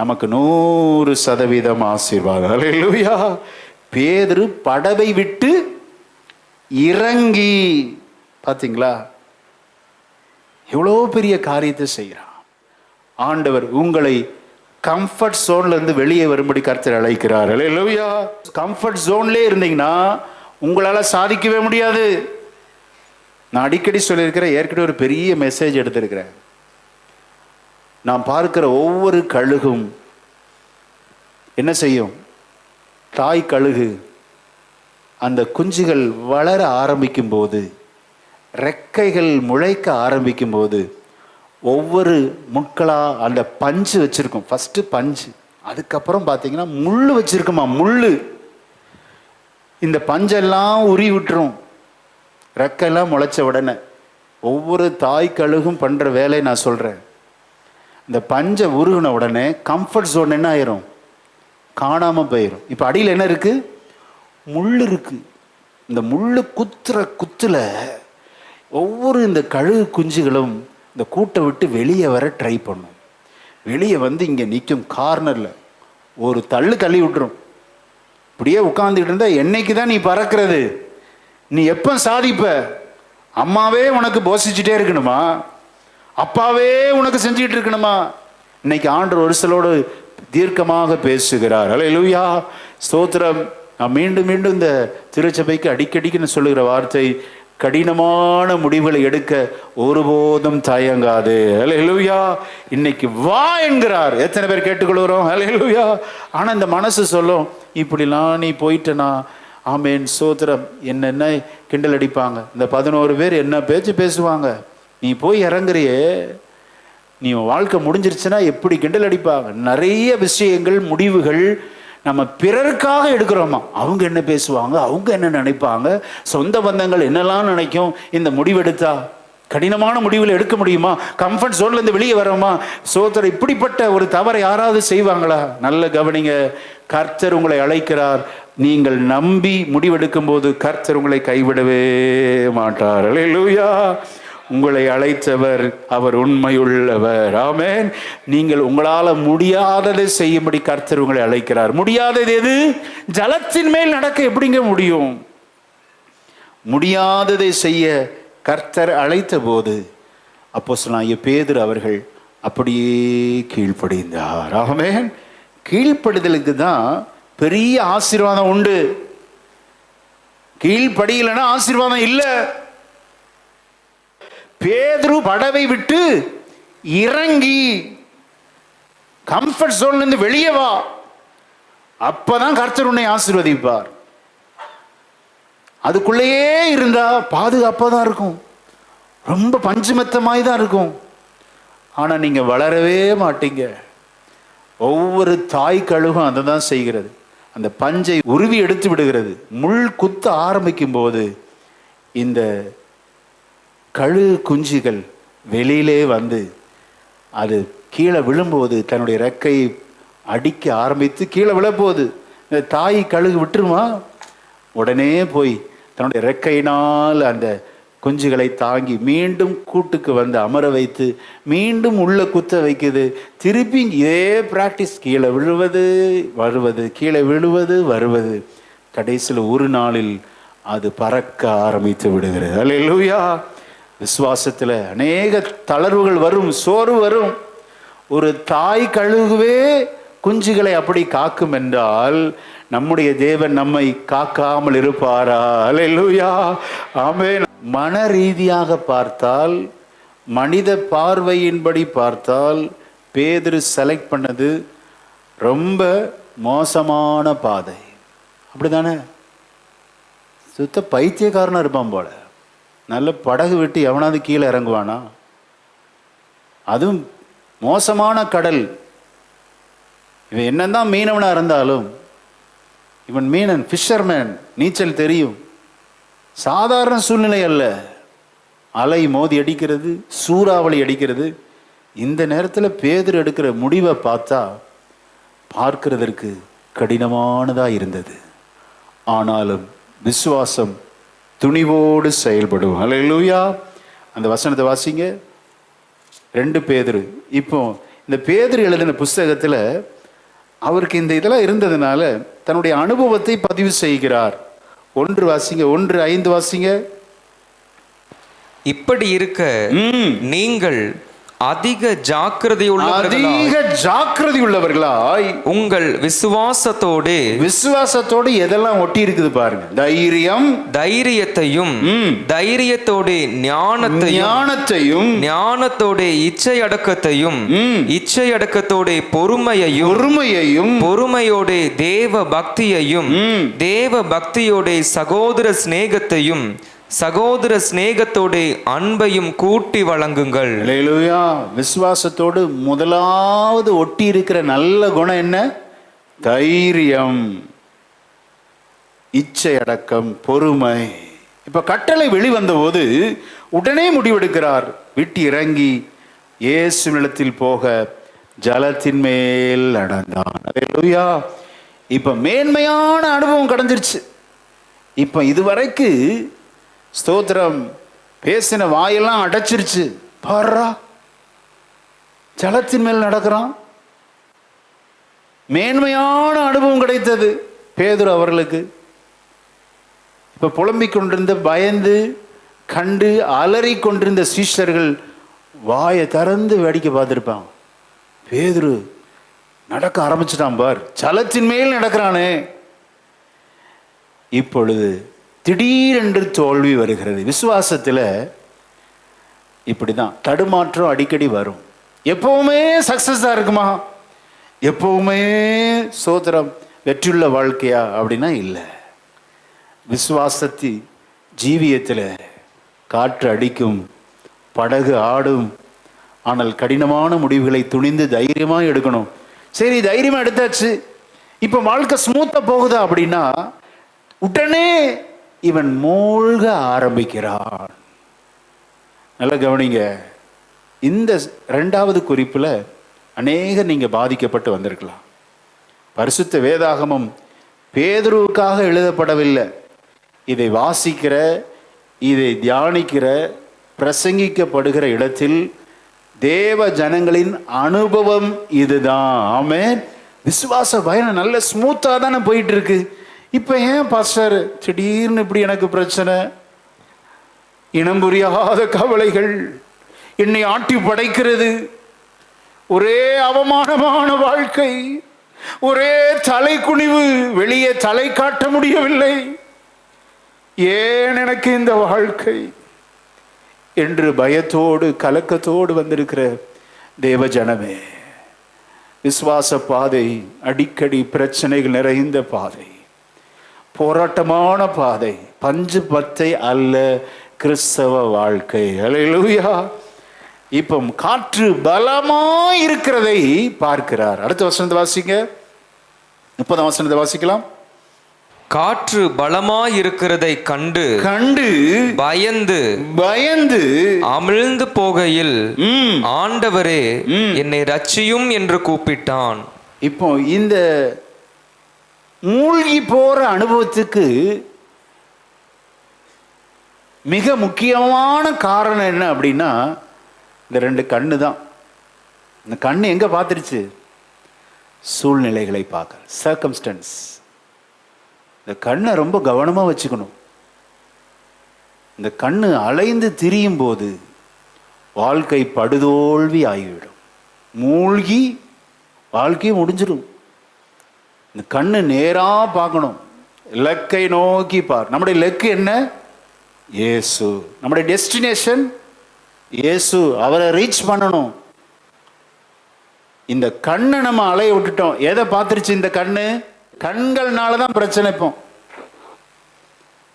நமக்கு 100% ஆசீர்வாதம். அல்லேலூயா. பேதுரு படவை விட்டு இறங்கி, பார்த்தீங்களா, எவ்வளோ பெரிய காரியத்தை செய்கிறான். ஆண்டவர் உங்களை கம்ஃபர்ட் ஜோன்ல இருந்து வெளியே வரும்படி கர்த்தர் அழைக்கிறார். அல்லேலூயா. கம்ஃபர்ட் ஜோன்லேயே இருந்தீங்கன்னா உங்களால சாதிக்கவே முடியாது. நான் அடிக்கடி சொல்லியிருக்கிறேன், ஏற்கனவே ஒரு பெரிய மெசேஜ் எடுத்திருக்கிறேன். நான் பார்க்கிற ஒவ்வொரு கழுகும் என்ன செய்யும்? தாய் கழுகு அந்த குஞ்சுகள் வளர ஆரம்பிக்கும் போது, ரெக்கைகள் முளைக்க ஆரம்பிக்கும் போது, ஒவ்வொரு முட்களா அந்த பஞ்சு வச்சிருக்கும். ஃபர்ஸ்ட் பஞ்சு, அதுக்கப்புறம் பார்த்தீங்கன்னா முள்ளு வச்சிருக்குமா, முள்ளு. இந்த பஞ்செல்லாம் உரி விட்டுரும். ரெக்கையெல்லாம் முளைச்ச உடனே ஒவ்வொரு தாய் கழுகும் பண்ற வேலையை நான் சொல்றேன். இந்த பஞ்சை உருகின உடனே கம்ஃபர்ட் ஜோன் என்ன ஆயிரும்? காணாம போயிடும். இப்போ அடியில் என்ன இருக்கு? முள் இருக்கு. இந்த முள்ளு குத்துற குத்துல ஒவ்வொரு இந்த கழுகு குஞ்சுகளும் இந்த கூட்டை விட்டு வெளியே வர ட்ரை பண்ணும். வெளியே வந்து இங்கே நிற்கும் கார்னரில் ஒரு தள்ளி விட்டுரும். இப்படியே உட்கார்ந்துட்டு இருந்தா என்னைக்கு தான் நீ பறக்கிறது? நீ எப்போ சாதிப்ப? அம்மாவே உனக்கு போசிச்சுட்டே இருக்கணுமா? அப்பாவே உனக்கு செஞ்சுட்டு இருக்கணுமா? இன்னைக்கு ஆண்டவர் ஒரு சிலோடு தீர்க்கமாக பேசுகிறார். அல்லேலூயா. ஸ்தோத்திரம். நான் மீண்டும் மீண்டும் இந்த திருச்சபைக்கு அடிக்கடிக்கு சொல்லுகிற வார்த்தை, கடினமான முடிவுகளை எடுக்க ஒருபோதும் தயங்காது. அல்லேலூயா. இன்னைக்கு வா என்கிறார். எத்தனை பேர் கேட்டுக்கொள்கிறோம்? அல்லேலூயா. ஆனா இந்த மனசு சொல்லும், இப்படிலாம் நீ போயிட்டனா, ஆமேன் ஸ்தோத்திரம், என்ன கிண்டல் அடிப்பாங்க, இந்த 11 பேர் என்ன பேச்சு பேசுவாங்க, நீ போய் இறங்குறியே, நீ வாழ்க்கை முடிஞ்சிருச்சுன்னா எப்படி கிண்டல் அடிப்பாங்க. நிறைய விஷயங்கள், முடிவுகள் நம்ம பிறருக்காக எடுக்கிறோமா, அவங்க என்ன பேசுவாங்க, அவங்க என்ன நினைப்பாங்க, சொந்த பந்தங்கள் என்னெல்லாம் நினைக்கும். இந்த முடிவெடுத்தா கடினமான முடிவில் எடுக்க முடியுமா? கம்ஃபர்ட் ஜோன்ல இருந்து வெளியே வரோமா? சோதரர், இப்படிப்பட்ட ஒரு தவறை யாராவது செய்வாங்களா? நல்ல கவனிங்க, கர்த்தர் உங்களை அழைக்கிறார். நீங்கள் நம்பி முடிவெடுக்கும் போது கர்த்தர் உங்களை கைவிடவே மாட்டார். அல்லேலூயா. உங்களை அழைத்தவர் அவர் உண்மையுள்ளவர். ஆமென். நீங்கள் உங்களால் முடியாததை செய்யும்படி கர்த்தர் உங்களை அழைக்கிறார். முடியாதது எது? ஜலத்தின் மேல் நடக்க எப்படிங்க முடியும்? முடியாததை செய்ய கர்த்தர் அழைத்த போது அப்போஸ்தலனாகிய பேதுரு அவர்கள் அப்படியே கீழ்ப்படிந்தார். ஆமென். கீழ்ப்படிதலுக்கு தான் பெரிய ஆசீர்வாதம் உண்டு. கீழ்ப்படியலைன்னா ஆசீர்வாதம் இல்லை. பேதுரு படவை விட்டு இறங்கி கம்ஃபர்ட் ஜோன்ல இருந்து வெளியே வா, அப்பதான் கர்த்தர் உன்னை ஆசீர்வதிப்பார். அதுக்குள்ளேயே இருந்தா பாதுகாப்பா தான் இருக்கும், ரொம்ப பஞ்சுமெத்தமாய் தான் இருக்கும். ஆனா நீங்க வளரவே மாட்டீங்க. ஒவ்வொரு தாய் கழுகும் அதை தான் செய்கிறது. அந்த பஞ்சை உருவி எடுத்து விடுகிறது. முள் குத்த ஆரம்பிக்கும் போது இந்த கழுகு குஞ்சுகள் வெளியிலே வந்து அது கீழே விழும்போது தன்னுடைய ரெக்கை அடிக்க ஆரம்பித்து கீழே விழப்போகுது. இந்த தாய் கழுகு விட்டுருமா? உடனே போய் தன்னுடைய ரெக்கையினால் அந்த குஞ்சுகளை தாங்கி மீண்டும் கூட்டுக்கு வந்து அமர வைத்து மீண்டும் உள்ள குத்த வைக்குது. திருப்பி இதே பிராக்டிஸ், கீழே விழுவது வருவது, கீழே விழுவது வருவது. கடைசியில் ஒரு நாளில் அது பறக்க ஆரம்பித்து விடுகிறது. அல்லேலூயா. விசுவாசத்தில் அநேக தளர்வுகள் வரும், சோர்வு வரும். ஒரு தாய் கழுகுவே குஞ்சுகளை அப்படி காக்கும் என்றால் நம்முடைய தேவன் நம்மை காக்காமல் இருப்பாரா? அல்லேலூயா, ஆமென். மன ரீதியாக பார்த்தால், மனித பார்வையின்படி பார்த்தால், பேதுரு செலக்ட் பண்ணது ரொம்ப மோசமான பாதை. அப்படிதானே? சுத்த பைத்தியக்காரனா இருப்பான் போல. நல்ல படகு விட்டு எவனாவது கீழே இறங்குவானா? அதுவும் மோசமான கடல். இவன் என்னதான் மீனவனா இருந்தாலும், இவன் மீனன், ஃபிஷர்மேன், நீச்சல் தெரியும். சாதாரண சூழ்நிலை அல்ல. அலை மோதி அடிக்கிறது, சூறாவளி அடிக்கிறது. இந்த நேரத்தில் பேதுரு எடுக்கிற முடிவை பார்த்தா பார்க்கிறதற்கு கடினமானதாக இருந்தது. ஆனாலும் விசுவாசம் துணிவோடு செயல்படும். அல்லேலூயா. அந்த வசனத்தை வாசிங்க, 2 பேதுரு. இப்போ இந்த பேதுரு எழுதின புஸ்தகத்தில் அவருக்கு இந்த இதெல்லாம் இருந்ததுனால தன்னுடைய அனுபவத்தை பதிவு செய்கிறார். 1 வாசிங்க, 1:5 வாசிங்க. இப்படி இருக்க நீங்கள் அதிக ஜாக்கிரதை உள்ளவர்களாய் உங்கள் விசுவாசத்தோடு எதெல்லாம் ஒட்டி இருக்குது பாருங்க. தைரியத்தையும் தைரியத்தோடு ஞானத்தையும் ஞானத்தோடு இச்சை அடக்கத்தோடு பொறுமையையும் பொறுமையோடு தேவ பக்தியோடு சகோதர சிநேகத்தோடு அன்பையும் கூட்டி வழங்குங்கள். அல்லேலூயா. விசுவாசத்தோடு முதலாவது ஒட்டி இருக்கிற நல்ல குணம் என்ன? தைரியம், இச்சை அடக்கம், பொறுமை. இப்ப கட்டளை வெளிவந்த போது உடனே முடிவெடுக்கிறார். விட்டு இறங்கி இயேசு நிலத்தில் போக ஜலத்தின் மேல் நடந்தான். அல்லேலூயா. இப்ப மேன்மையான அனுபவம் கிடைஞ்சிருச்சு. இப்ப இதுவரைக்கு ஸ்தோத்திரம் பேசின வாயெல்லாம் அடைச்சிருச்சு. பாரா, ஜலத்தின் மேல் நடக்கிறான். மேன்மையான அனுபவம் கிடைத்தது பேதுரு அவர்களுக்கு. இப்ப புலம்பிக் கொண்டிருந்த, பயந்து கண்டு அலறி கொண்டிருந்த சீஷர்கள் வாயை திறந்து வேடிக்கை பார்த்திருப்பாங்க. பேதுரு நடக்க ஆரம்பிச்சுட்டான் பார், ஜலத்தின் மேல் நடக்கிறானே. இப்பொழுது திடீரென்று தோல்வி வருகிறது. விசுவாசத்தில் இப்படிதான் தடுமாற்றம் அடிக்கடி வரும். எப்பவுமே சக்சஸா இருக்குமா? எப்பவுமே சோதரம் வெற்றியுள்ள வாழ்க்கையா அப்படின்னா இல்லை. விசுவாசத்தி ஜீவியத்தில் காற்று அடிக்கும், படகு ஆடும். ஆனால் கடினமான முடிவுகளை துணிந்து தைரியமாக எடுக்கணும். சரி, தைரியமாக எடுத்தாச்சு, இப்போ வாழ்க்கை ஸ்மூத்தா போகுதா அப்படின்னா உடனே இவன் மூழ்க ஆரம்பிக்கிறான். நல்லா கவனிங்க. இந்த 2வது குறிப்பில் அநேகர் நீங்கள் பாதிக்கப்பட்டு வந்திருக்கலாம். பரிசுத்த வேதாகமம் பேதுருவுக்காக எழுதப்படவில்லை. இதை வாசிக்கிற, இதை தியானிக்கிற, பிரசங்கிக்கப்படுகிற இடத்தில் தேவ ஜனங்களின் அனுபவம் இதுதான். ஆமென். விசுவாச பயணம் நல்ல ஸ்மூத்தாக தானே போயிட்டு இருக்கு. இப்போ ஏன் பாஸ்டர் திடீர்னு இப்படி எனக்கு பிரச்சனை? இனம் புரியாத கவலைகள் என்னை ஆட்டி படைக்கிறது. ஒரே அவமானமான வாழ்க்கை, ஒரே தலை குனிவு, வெளியே தலை காட்ட முடியவில்லை. ஏன் எனக்கு இந்த வாழ்க்கை என்று பயத்தோடு கலக்கத்தோடு வந்திருக்கிற தேவ ஜனமே, விசுவாச பாதை அடிக்கடி பிரச்சனைகள் நிறைந்த பாதை, போராட்டமான பாதை, பஞ்சு பத்தை அல்ல கிறிஸ்தவ வாழ்க்கை. அல்லேலூயா. இப்போ காற்று பலமாய் இருக்கிறதை பார்க்கிறார். அடுத்த வசனத்தை வாசிங்க, 30ஆம் வசனத்தை வாசிக்கலாம். காற்று பலமாய் இருக்கிறதை கண்டு பயந்து அமிழ்ந்து போகையில் ஆண்டவரே என்னை ரட்சியும் என்று கூப்பிட்டான். இப்போ இந்த மூழ்கி போற அனுபவத்துக்கு மிக முக்கியமான காரணம் என்ன அப்படின்னா இந்த 2 கண்ணு தான். இந்த கண்ணு எங்க பார்த்துருச்சு? சூழ்நிலைகளை பார்க்க, சர்க்கம்ஸ்டன்ஸ். இந்த கண்ணை ரொம்ப கவனமா வச்சுக்கணும். இந்த கண்ணு அலைந்து திரியும் போது வாழ்க்கை படுதோல்வி ஆகிவிடும். மூழ்கி வாழ்க்கையை முடிஞ்சிடும். இந்த கண்ணு நேரா பார்க்கணும், இலக்கை நோக்கி பார். நம்முடைய இலக்கு என்ன? இயேசு. நம்முடைய டெஸ்டினேஷன் இயேசு. அவரை ரீச் பண்ணணும். இந்த கண்ணை நம்ம அலைய விட்டுட்டோம். எதை பார்த்துருச்சு இந்த கண்ணு? கண்கள்னால தான் பிரச்சனை. இப்போ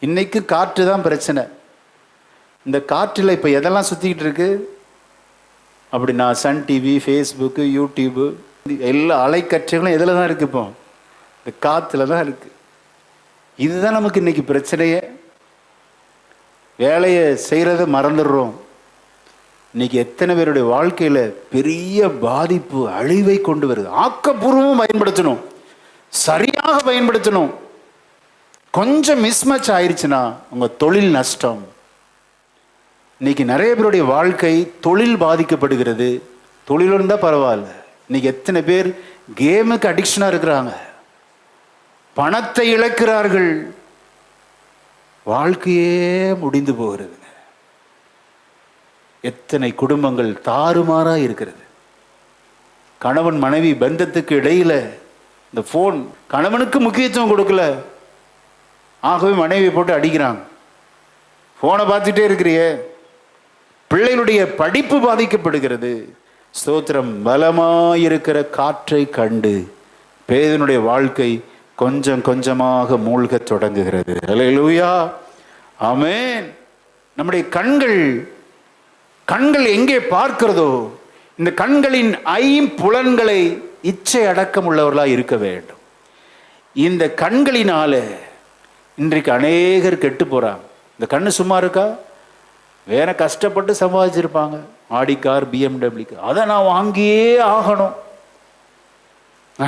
இன்னைக்கு காற்று தான் பிரச்சனை. இந்த காற்றில் இப்போ எதெல்லாம் சுற்றிக்கிட்டு இருக்கு அப்படின்னா, சன் டிவி, ஃபேஸ்புக்கு, யூடியூபு, எல்லா அலைக்கற்றைகளும் எதில் தான் இருக்குது? இப்போ இந்த காற்றுல தான் இருக்குது. இதுதான் நமக்கு இன்னைக்கு பிரச்சனையே. வேலையை செய்கிறத மறந்துடுறோம். இன்னைக்கு எத்தனை பேருடைய வாழ்க்கையில் பெரிய பாதிப்பு, அழிவை கொண்டு வருது. ஆக்கப்பூர்வமும் பயன்படுத்தணும், சரியாக பயன்படுத்தணும். கொஞ்சம் மிஸ்மேட்ச் ஆயிடுச்சுன்னா உங்கள் தொழில் நஷ்டம். இன்னைக்கு நிறைய பேருடைய வாழ்க்கை தொழில் பாதிக்கப்படுகிறது. தொழில் இருந்தால் பரவாயில்ல, இன்னைக்கு எத்தனை பேர் கேமுக்கு அடிக்ஷனாக இருக்கிறாங்க, பணத்தை இழக்கிறார்கள், வாழ்க்கையே முடிந்து போகிறது. எத்தனை குடும்பங்கள் தாறுமாறா இருக்கிறது. கணவன் மனைவி பந்தத்துக்கு இடையில இந்த போன், கணவனுக்கு முக்கியத்துவம் கொடுக்கல, ஆகவே மனைவியை போட்டு அடிக்கிறாங்க. போனை பார்த்துட்டே இருக்கிறியே. பிள்ளைகளுடைய படிப்பு பாதிக்கப்படுகிறது. ஸ்தோத்திரம். பலமாயிருக்கிற காற்றை கண்டு பேதனுடைய வாழ்க்கை கொஞ்சம் கொஞ்சமாக மூழ்க தொடங்குகிறது. அல்லேலூயா, ஆமென். நம்முடைய கண்கள் எங்கே பார்க்கிறதோ, இந்த கண்களின் ஐம்புலன்களை இச்சை அடக்கம் உள்ளவர்களாக இருக்க வேண்டும். இந்த கண்களினால இன்றைக்கு அநேகர் கெட்டு போறாங்க. இந்த கண்ணு சும்மா இருக்கா? வேற கஷ்டப்பட்டு சம்பாதிச்சிருப்பாங்க, ஆடி கார், BMW கார், அதை நான் வாங்கியே ஆகணும்.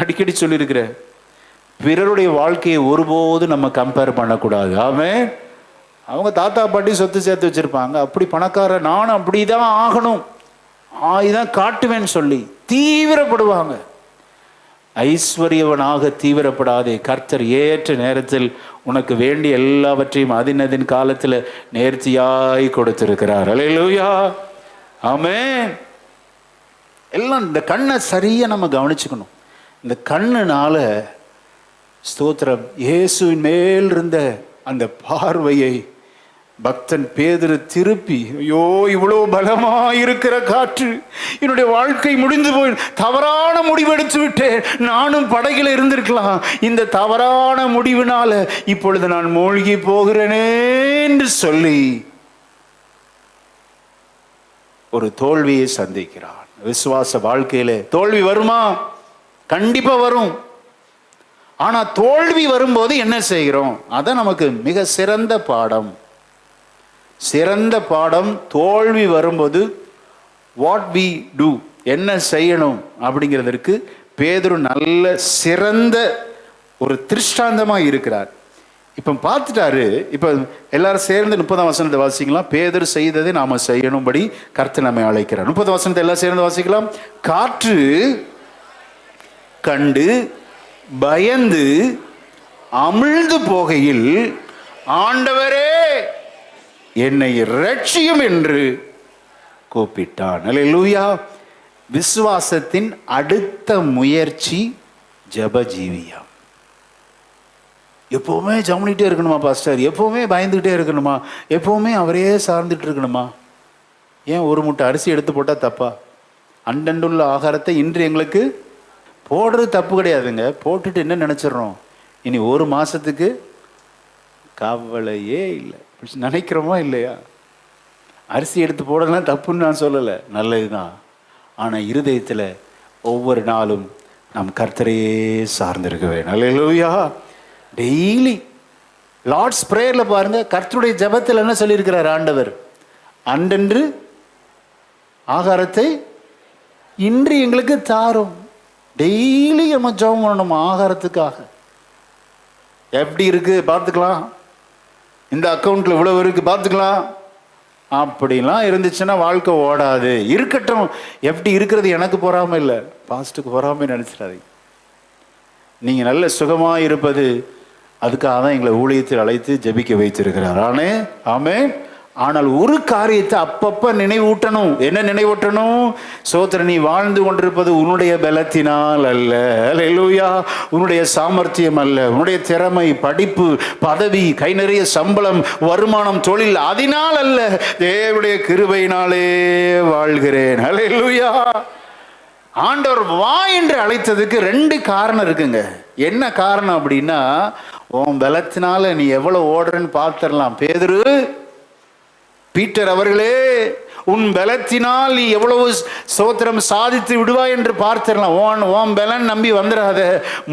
அடிக்கடி சொல்லியிருக்கிறேன், பிறருடைய வாழ்க்கையை ஒருபோது நம்ம கம்பேர் பண்ணக்கூடாது. ஆமென். அவங்க தாத்தா பாட்டி சொத்து சேர்த்து வச்சிருப்பாங்க, அப்படி பணக்கார, நானும் அப்படிதான் ஆகணும், இதான் காட்டுவேன்னு சொல்லி தீவிரப்படுவாங்க. ஐஸ்வர்யவனாக தீவிரப்படாதே. கர்த்தர் ஏற்ற நேரத்தில் உனக்கு வேண்டிய எல்லாவற்றையும் அதினதின் காலத்தில் நேர்த்தியாய் கொடுத்திருக்கிறார். அல்லேலூயா, ஆமென். எல்லாம் இந்த கண்ணை சரியா நம்ம கவனிச்சுக்கணும். இந்த கண்ணுனால ஸ்தோத்திரம், இயேசுவின் மேல் இருந்த அந்த பார்வையை பக்தன் பேதுரு திருப்பி, ஐயோ இவ்வளோ பலமா இருக்கிற காற்று, என்னுடைய வாழ்க்கை முடிந்து போய் தவறான முடிவு எடுத்து விட்டேன், நானும் படகில இருந்திருக்கலாம், இந்த தவறான முடிவினால இப்பொழுது நான் மூழ்கி போகிறேனே என்று சொல்லி ஒரு தோல்வியை சந்திக்கிறான். விசுவாச வாழ்க்கையில தோல்வி வருமா? கண்டிப்பா வரும். ஆனா தோல்வி வரும்போது என்ன செய்கிறோம்? அதான் நமக்கு மிக சிறந்த பாடம். சிறந்த பாடம் தோல்வி வரும்போது வாட் வி டூ, என்ன செய்யணும் அப்படிங்கிறதுக்கு பேதுரு நல்ல சிறந்த ஒரு திருஷ்டாந்தமா இருக்கிறார். இப்ப பார்த்துட்டாரு. இப்ப எல்லாரும் சேர்ந்து 30ஆம் வசனத்தை வாசிக்கலாம். பேதுரு செய்ததை நாம செய்யணும்படி கர்த்தர் நம்மை அழைக்கிறார். 30ஆம் வசனத்தை எல்லாம் சேர்ந்து வாசிக்கலாம். காற்று கண்டு பயந்து அமிழ்ந்து போகையில், ஆண்டவரே என்னை ரட்சியும் என்று கூப்பிட்டான். அல்லேலூயா. விசுவாசத்தின் அடுத்த முயற்சி ஜெபஜீவியம். எப்பவுமே ஜெபம்னிட்டே இருக்கணுமா பாஸ்டர்? எப்பவுமே பயந்துகிட்டே இருக்கணுமா? எப்பவுமே அவரே சார்ந்துட்டு இருக்கணுமா? ஏன் ஒரு முட்டை அரிசி எடுத்து போட்டா தப்பா? அண்டண்டுள்ள ஆகாரத்தை இன்று எங்களுக்கு போடுறது தப்பு கிடையாதுங்க. போட்டுட்டு என்ன நினைச்சிடறோம், இனி ஒரு மாசத்துக்கு கவலையே இல்லை நினைக்கிறோமா இல்லையா? அரிசி எடுத்து போடலாம் தப்புன்னு நான் சொல்லலை, நல்லதுதான். ஆனால் இருதயத்தில் ஒவ்வொரு நாளும் நாம் கர்த்தரையே சார்ந்திருக்க வேண்டும். அல்லேலூயா. டெய்லி லார்ட்ஸ் பிரேயரில் பாருங்க, கர்த்தருடைய ஜெபத்தில் என்ன சொல்லியிருக்கிறார் ஆண்டவர்? அன்றன்று ஆகாரத்தை இன்று எங்களுக்கு தாரும். டெய்லி நம்ம ஜெபம் பண்ணணும் ஆகாரத்துக்காக. எப்படி இருக்கு பார்த்துக்கலாம், இந்த அக்கௌண்ட்ல இவ்வளவு இருக்கு பார்த்துக்கலாம், அப்படிலாம் இருந்துச்சுன்னா வாழ்க்கை ஓடாது. இருக்கட்டும், எப்படி இருக்கிறது எனக்கு பொறாமை இல்லை, பாஸ்ட்டுக்கு பொறாமை நினைச்சிடாதீங்க. நீங்க நல்ல சுகமா இருப்பது அதுக்காக தான் எங்களை ஊழியத்தில் அழைத்து ஜெபிக்க வைத்திருக்கிறார். ஆமே. ஆனால் ஒரு காரியத்தை அப்பப்ப நினைவூட்டணும். என்ன நினைவூட்டணும்? சோத்திர, நீ வாழ்ந்து கொண்டிருப்பது உன்னுடைய பலத்தினால் அல்ல, அல்லேலூயா, உன்னுடைய சாமர்த்தியம் அல்ல, உன்னுடைய திறமை, படிப்பு, பதவி, கை நிறைய சம்பளம், வருமானம், தொழில், அதனால் அல்ல, தேவனுடைய கிருபையினாலே வாழ்கிறேன். அல்லேலூயா. ஆண்டவர் வா என்று அழைத்ததுக்கு 2 காரணம் இருக்குங்க. என்ன காரணம் அப்படின்னா, உன் பலத்தினால நீ எவ்வளவு ஓடுறன்னு பார்த்துடலாம். பீட்டர் அவர்களே, உன் பலத்தினால் நீ எவ்வளவு ஸ்தோத்திரம் சாதித்து விடுவாய் என்று பார்த்திடலாம். ஓன் பலன் நம்பி வந்துடாத.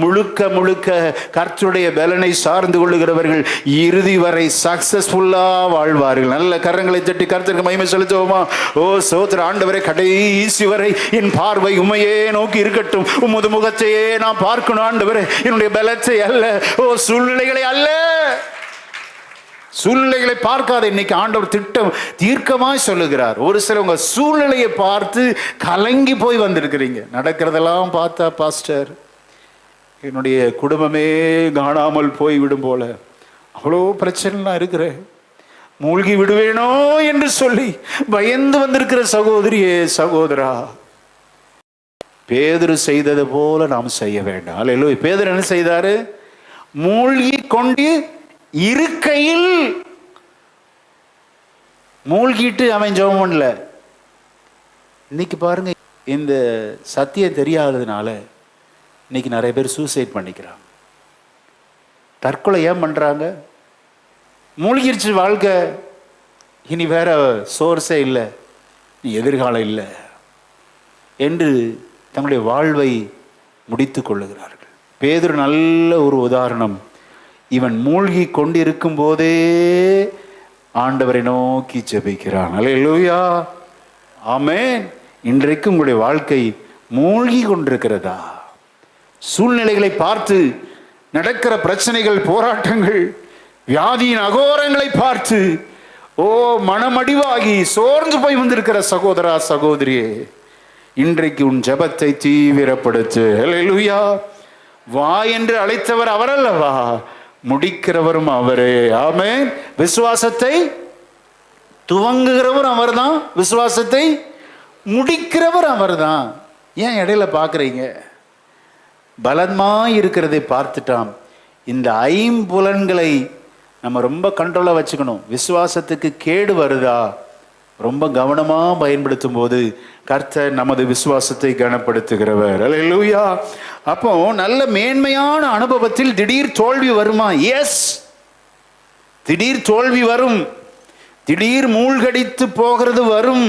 முழுக்க முழுக்க கர்த்தருடைய பலனை சார்ந்து கொள்ளுகிறவர்கள் இறுதி வரை சக்சஸ்ஃபுல்லா வாழ்வார்கள். நல்ல கரங்களை தட்டி கர்த்தருக்கு மகிமை செலுத்துவோமா? ஓ ஸ்தோத்திர ஆண்டவரே, கடைசி வரை என் பார்வை உம்மையே நோக்கி இருக்கட்டும். உமது முகத்தையே நான் பார்க்கணும் ஆண்டவரே. என்னுடைய பலத்தை அல்ல, ஓ சூழ்நிலைகளை அல்ல. சூழ்நிலைகளை பார்க்காத. இன்னைக்கு ஆண்டவர் திட்டம் தீர்க்கமாய் சொல்லுகிறார். ஒரு சில உங்க சூழ்நிலையை பார்த்து கலங்கி போய் வந்திருக்கிறீங்க. நடக்கிறதெல்லாம் பார்த்தா, பாஸ்டர், என்னுடைய குடும்பமே காணாமல் போய் விடும் போல அவ்வளோ பிரச்சனைலாம் இருக்கிறேன், மூழ்கி விடுவேனோ என்று சொல்லி பயந்து வந்திருக்கிற சகோதரியே, சகோதரா, பேதுரு செய்தது போல நாம் செய்ய வேண்டாம். அல்லேலூயா. பேதுரு என்ன செய்தாரு? மூழ்கி கொண்டு இருக்கையில் மூழ்கிட்டு அவன் ஜெபம் பண்ணல. இன்னைக்கு பாருங்க, இந்த சத்தியம் தெரியாததுனால இன்னைக்கு நிறைய பேர் சூசைட் பண்ணிக்கிறாங்க. தற்கொலை ஏன் பண்றாங்க? மூழ்கிருச்சு வாழ்க்கை, இனி வேற சோர்ஸே இல்லை, நீ எதிர்காலம் இல்லை என்று தங்களுடைய வாழ்வை முடித்து கொள்ளுகிறார்கள். பேதுரு நல்ல ஒரு உதாரணம். இவன் மூழ்கி கொண்டிருக்கும் போதே ஆண்டவரை நோக்கி ஜெபிக்கிறான். அல்லேலூயா, ஆமென். இன்றைக்கு உங்களுடைய வாழ்க்கை மூழ்கி கொண்டிருக்கிறதா? சூழ்நிலைகளை பார்த்து, நடக்கிற பிரச்சனைகள், போராட்டங்கள், வியாதியின் அகோரங்களை பார்த்து ஓ மனமடிவாகி சோர்ந்து போய் வந்திருக்கிற சகோதரா, சகோதரியே, இன்றைக்கு உன் ஜெபத்தை தீவிரப்படுத்து. அல்லேலூயா. வா என்று அழைத்தவர் அவரல்லவா, முடிக்கிறவரும் அவரே. ஆமென். விசுவாசத்தை துவங்குகிறவர் அவர்தான், விசுவாசத்தை முடிக்கிறவர் அவர்தான். ஏன் இடையில பார்க்குறீங்க? பலமாய் இருக்கிறதை பார்த்துட்டாம். இந்த 5 புலன்களை நம்ம ரொம்ப கண்ட்ரோலாக வச்சுக்கணும். விசுவாசத்துக்கு கேடு வருதா, ரொம்ப கவனமாக பயன்படுத்தும் போது கர்த்தர் நமது விசுவாசத்தை கனப்படுத்துகிறவர். அல்லேலூயா. அப்போ நல்ல மேன்மையான அனுபவத்தில் திடீர் தோல்வி வருமா? எஸ், திடீர் தோல்வி வரும், திடீர் மூழ்கடித்து போகிறது வரும்.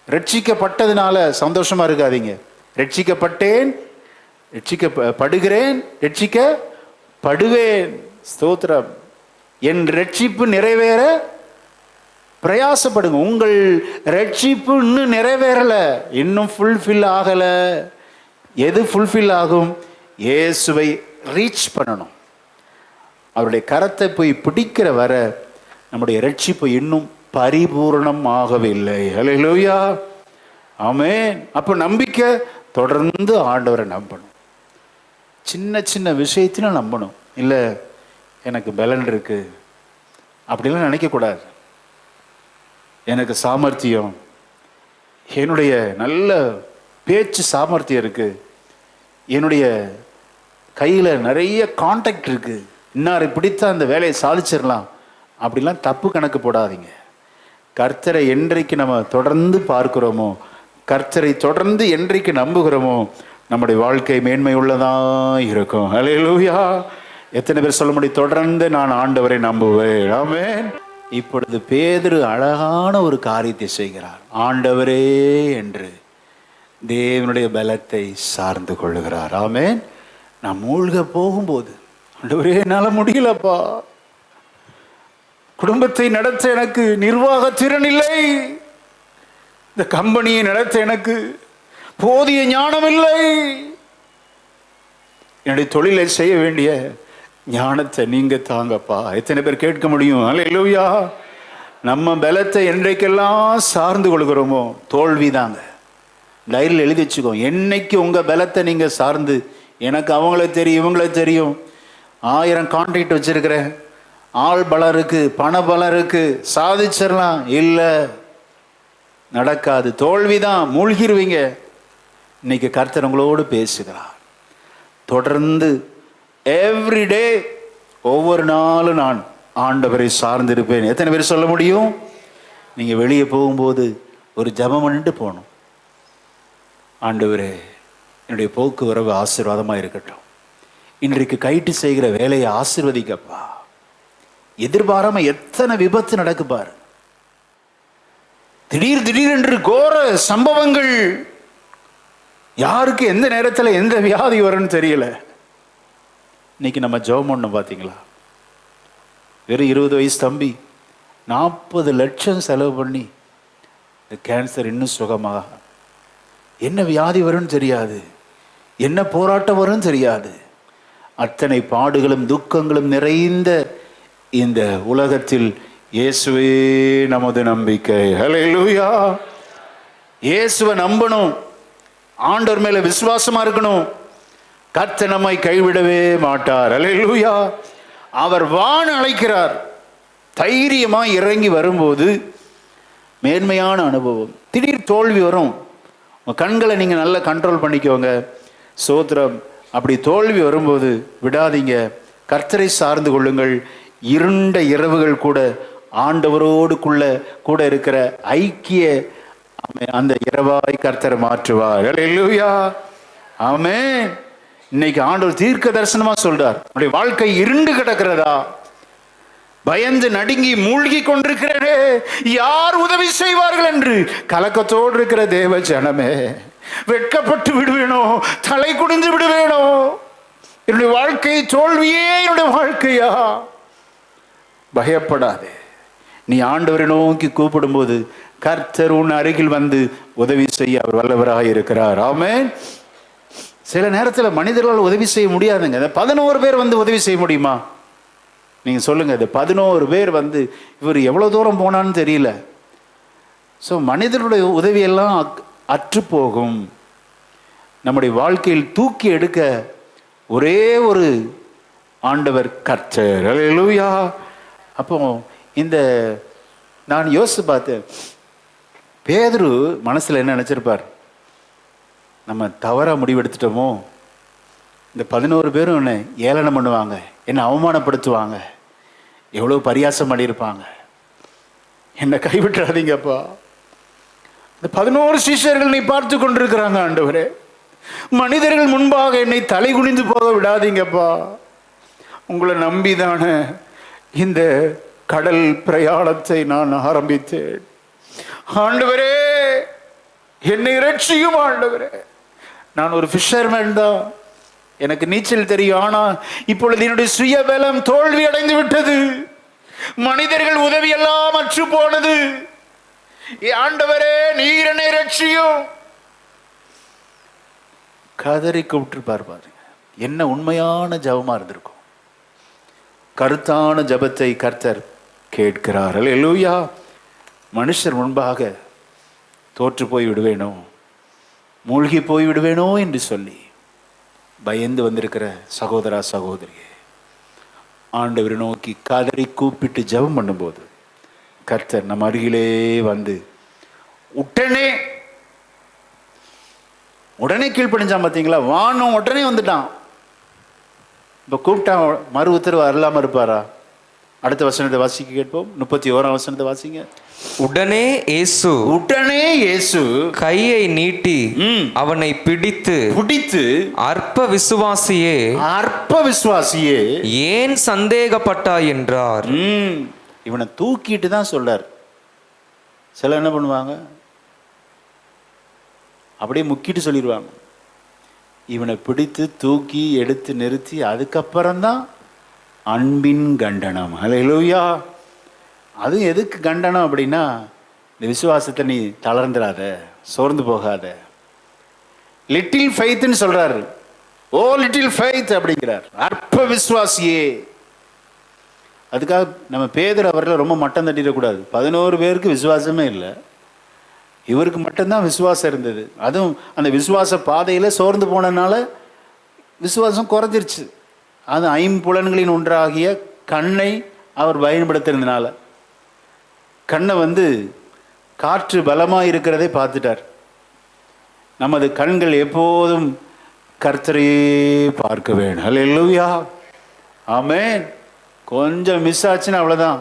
ரட்சிக்கப்பட்டதுனால சந்தோஷமா இருக்காதீங்க. ரட்சிக்கப்பட்டேன், ரட்சிக்கப்படுகிறேன், ரட்சிக்கப்படுவேன். ஸ்தோத்திரம். என் ரட்சிப்பு நிறைவேற பிரயாசப்படுங்க. உங்கள் ரட்சிப்பு இன்னும் நிறைவேறல, இன்னும் ஃபுல்ஃபில் ஆகல. எது ஃபுல்ஃபில் ஆகும்? இயேசுவை ரீச் பண்ணணும். அவருடைய கரத்தை போய் பிடிக்கிற வர நம்முடைய ரட்சிப்பு இன்னும் பரிபூர்ணம் ஆகவில்லை. அல்லேலூயா, ஆமென். அப்போ நம்பிக்கை, தொடர்ந்து ஆண்டவரை நம்பணும். சின்ன சின்ன விஷயத்திலும் நம்பணும். இல்லை எனக்கு பலன் இருக்கு அப்படிலாம் நினைக்கக்கூடாது. எனக்கு சாமர்த்தியம், என்னுடைய நல்ல பேச்சு சாமர்த்தியம் இருக்கு, என்னுடைய கையில் நிறைய கான்டாக்ட் இருக்கு, இன்னாரை பிடித்தா அந்த வேலையை சாதிச்சிடலாம், அப்படிலாம் தப்பு கணக்கு போடாதீங்க. கர்த்தரை என்றைக்கு நம்ம தொடர்ந்து பார்க்கிறோமோ, கர்த்தரை தொடர்ந்து என்றைக்கு நம்புகிறோமோ, நம்முடைய வாழ்க்கை மேன்மை உள்ளதாக இருக்கும். அல்லேலூயா. எத்தனை பேர் சொல்ல முடியும், தொடர்ந்து நான் ஆண்டவரை நம்புவேன்? ஆமென். இப்பொழுது பேதுரு அழகான ஒரு காரியத்தை செய்கிறார். ஆண்டவரே என்று தேவனுடைய பலத்தை சார்ந்து கொள்ளுகிறார். ஆமென். நான் மூழ்க போகும்போது, ஆண்டவரே என்னால் முடியலப்பா, குடும்பத்தை நடத்த எனக்கு நிர்வாக திறன் இல்லை, இந்த கம்பெனியை நடத்த எனக்கு போதிய ஞானம் இல்லை, என்னுடைய தொழிலை செய்ய வேண்டிய ஞானத்தை நீங்க தாங்கப்பா. எத்தனை பேர் கேட்க முடியும்? அல்லேலூயா. நம்ம பலத்தை என்றைக்கெல்லாம் சார்ந்து கொள்கிறோமோ தோல்விதாங்க. டைரியில் எழுதி வச்சுக்கோ. என்னைக்கு உங்க பலத்தை நீங்க சார்ந்து, எனக்கு அவங்கள தெரியும், இவங்கள தெரியும், 1000 கான்ட்ராக்ட் வச்சிருக்கிறேன், ஆள் பலம் இருக்கு, பண பலம் இருக்கு, சாதிச்சிடலாம். இல்லை, நடக்காது, தோல்விதான், மூழ்கிருவீங்க. இன்னைக்கு கர்த்தர் உங்களோடு பேசுகிறார். தொடர்ந்து எவ்ரிடே, ஒவ்வொரு நாளும் நான் ஆண்டவரை சார்ந்திருப்பேன். எத்தனை பேர் சொல்ல முடியும்? நீங்க வெளியே போகும்போது ஒரு ஜெபம் பண்ணிட்டு போகணும். ஆண்டவரே, என்னுடைய போக்குவரவு ஆசீர்வாதமா இருக்கட்டும். இன்றைக்கு கைட்டு செய்கிற வேலையை ஆசீர்வதிக்கப்பா. எதிர்பாராம எத்தனை விபத்து நடக்கு பாரு. திடீரென்று கோர சம்பவங்கள். யாருக்கு எந்த நேரத்தில் எந்த வியாதி வரும்னு தெரியல. இன்னைக்கு நம்ம ஜெபம் பண்ணோம் பார்த்தீங்களா? வெறும் 20 வயசு தம்பி 40 லட்சம் செலவு பண்ணி இந்த கேன்சர் இன்னும் சுகமாக. என்ன வியாதி வரும்னு தெரியாது, என்ன போராட்டம் வரும்னு தெரியாது. அத்தனை பாடுகளும் துக்கங்களும் நிறைந்த இந்த உலகத்தில் இயேசுவே நமது நம்பிக்கை. ஹல்லேலூயா. இயேசுவை நம்பணும், ஆண்டவர் மேல விசுவாசமா இருக்கணும். கர்த்தர் நம்மை கைவிடவே மாட்டார். ஹல்லேலூயா. அவர் வான் அழைக்கிறார். தைரியமா இறங்கி வரும்போது மேன்மையான அனுபவம். திடீர் தோல்வி வரும். கண்களை நீங்க நல்லா கண்ட்ரோல் பண்ணிக்கோங்க. சோத்திரம். அப்படி தோல்வி வரும்போது விடாதீங்க, கர்த்தரை சார்ந்து கொள்ளுங்கள். இருண்ட இரவுகள் கூட ஆண்டவரோடு கூட இருக்கிற ஐக்கிய அந்த இரவாய் கர்த்தரை மாற்றுவார். ஹல்லேலூயா. ஆமென். இன்னைக்கு ஆண்டவர் தீர்க்க தரிசனமா சொல்றார், உன்னுடைய வாழ்க்கை இருண்டு கிடக்கிறதா, பயந்து நடுங்கி மூழ்கி கொண்டிருக்கிறே, யார் உதவி செய்வார்கள் என்று கலக்கத்தோடு இருக்கிற தேவ ஜனமே, வெட்கப்பட்டு விடுவேனோ, தலை குடிந்து விடுவேனோ, என்னுடைய வாழ்க்கை தோல்வியே என்னுடைய வாழ்க்கையா? பயப்படாதே. நீ ஆண்டவரை நோக்கி கூப்பிடும்போது கர்த்தர் உன் அருகில் வந்து உதவி செய்ய அவர் வல்லவராக இருக்கிறார். ஆமென். சில நேரத்தில் மனிதர்களால் உதவி செய்ய முடியாதுங்க. 11 பேர் வந்து உதவி செய்ய முடியுமா? நீங்க சொல்லுங்க. 11 பேர் வந்து இவர் எவ்வளவு தூரம் போனான்னு தெரியல. ஸோ மனிதனுடைய உதவியெல்லாம் அற்று போகும். நம்முடைய வாழ்க்கையில் தூக்கி எடுக்க ஒரே ஒரு ஆண்டவர் கர்த்தர். ஹல்லேலூயா. அப்போ இந்த நான் யோசித்து பார்த்தேன், பேதுரு மனசுல என்ன நினைச்சிருப்பார்? நம்ம தவறா முடிவெடுத்துட்டோமோ, இந்த 11 பேரும் என்னை ஏளனம் பண்ணுவாங்க, என்னை அவமானப்படுத்துவாங்க, எவ்வளோ பரியாசம் பண்ணியிருப்பாங்க, என்னை கைவிட்டுறாதீங்கப்பா. இந்த 11 சீஷர்கள் நீ பார்த்து கொண்டிருக்கிறாங்க ஆண்டவரே, மனிதர்கள் முன்பாக என்னை தலை குனிந்து போக விடாதீங்கப்பா. உங்களை நம்பிதான இந்த கடல் பிரயாணத்தை நான் ஆரம்பித்தேன். ஆண்டவரே, என்னை இரட்சியும் ஆண்டவரே. நான் ஒரு ஃபிஷர்மேன் தான், எனக்கு நீச்சல் தெரியும். ஆனால் இப்பொழுது என்னுடைய சுய பலம் தோல்வி அடைந்து விட்டது. மனிதர்கள் உதவி எல்லாம் அற்று போனது. ஆண்டவரே, நீர் என்னை இரட்சியும். கதறி கூப்பிட்டுருப்பார் பாருங்க. என்ன உண்மையான ஜபமா இருந்திருக்கும். கருத்தான ஜபத்தை கர்த்தர் கேட்கிறார். ஹல்லேலூயா. மனுஷர் முன்பாக தோற்று போய் விடுவேனோ, மூழ்கி போய் விடுவேனோ என்று சொல்லி பயந்து வந்திருக்கிற சகோதரா சகோதரியே, ஆண்டவரை நோக்கி கதறி கூப்பிட்டு ஜெபம் பண்ணும்போது கர்த்தர் நம்ம அருகிலே வந்து உடனே கீழ்ப்படிஞ்சான். பார்த்தீங்களா? வானம் உடனே வந்துட்டான். இப்போ கூப்பிட்டா மறு உத்தரவு அருளாம இருப்பாரா? அடுத்த வசனத்தை வாசிக்க கேட்போம். 31ஆம் வசனத்தை வாசிங்க. உடனே இயேசு கையை நீட்டி அவனை பிடித்து அற்ப விசுவாசியே ஏன் சந்தேகப்பட்டாய் என்றார். இவனை தூக்கிட்டு தான் சொல்றார். சில என்ன பண்ணுவாங்க, அப்படியே முக்கிட்டு சொல்லிடுவாங்க. இவனை பிடித்து தூக்கி எடுத்து நிறுத்தி அதுக்கப்புறம்தான் அன்பின் கண்டனம். ஹல்லேலூயா. அது எதுக்கு கண்டனம் அப்படின்னா, இந்த விசுவாசத்தை நீ தளர்ந்துடாத, சோர்ந்து போகாத. லிட்டில் ஃபெய்த்னு சொல்றாரு. ஓ லிட்டில் ஃபெய்த் அப்படிங்கிறார், அற்ப விசுவாசியே. அதுக்காக நம்ம பேதுரு அவர்களை ரொம்ப மட்டம் தட்டிடக்கூடாது. 11 பேருக்கு விசுவாசமே இல்லை, இவருக்கு மட்டும்தான் விசுவாசம் இருந்தது. அதுவும் அந்த விசுவாச பாதையில் சோர்ந்து போனதுனால விசுவாசம் குறைஞ்சிருச்சு. அது 5 புலன்களின் ஒன்றாகிய கண்ணை அவர் பயன்படுத்தினதுனால. கண்ணை வந்து காற்று பலமாக இருக்கிறதை பார்த்துட்டார். நமது கண்கள் எப்போதும் கர்த்தரையே பார்க்க வேண்டும். அல்லேலூயா, ஆமென். கொஞ்சம் மிஸ் ஆச்சுன்னா அவ்வளோதான்.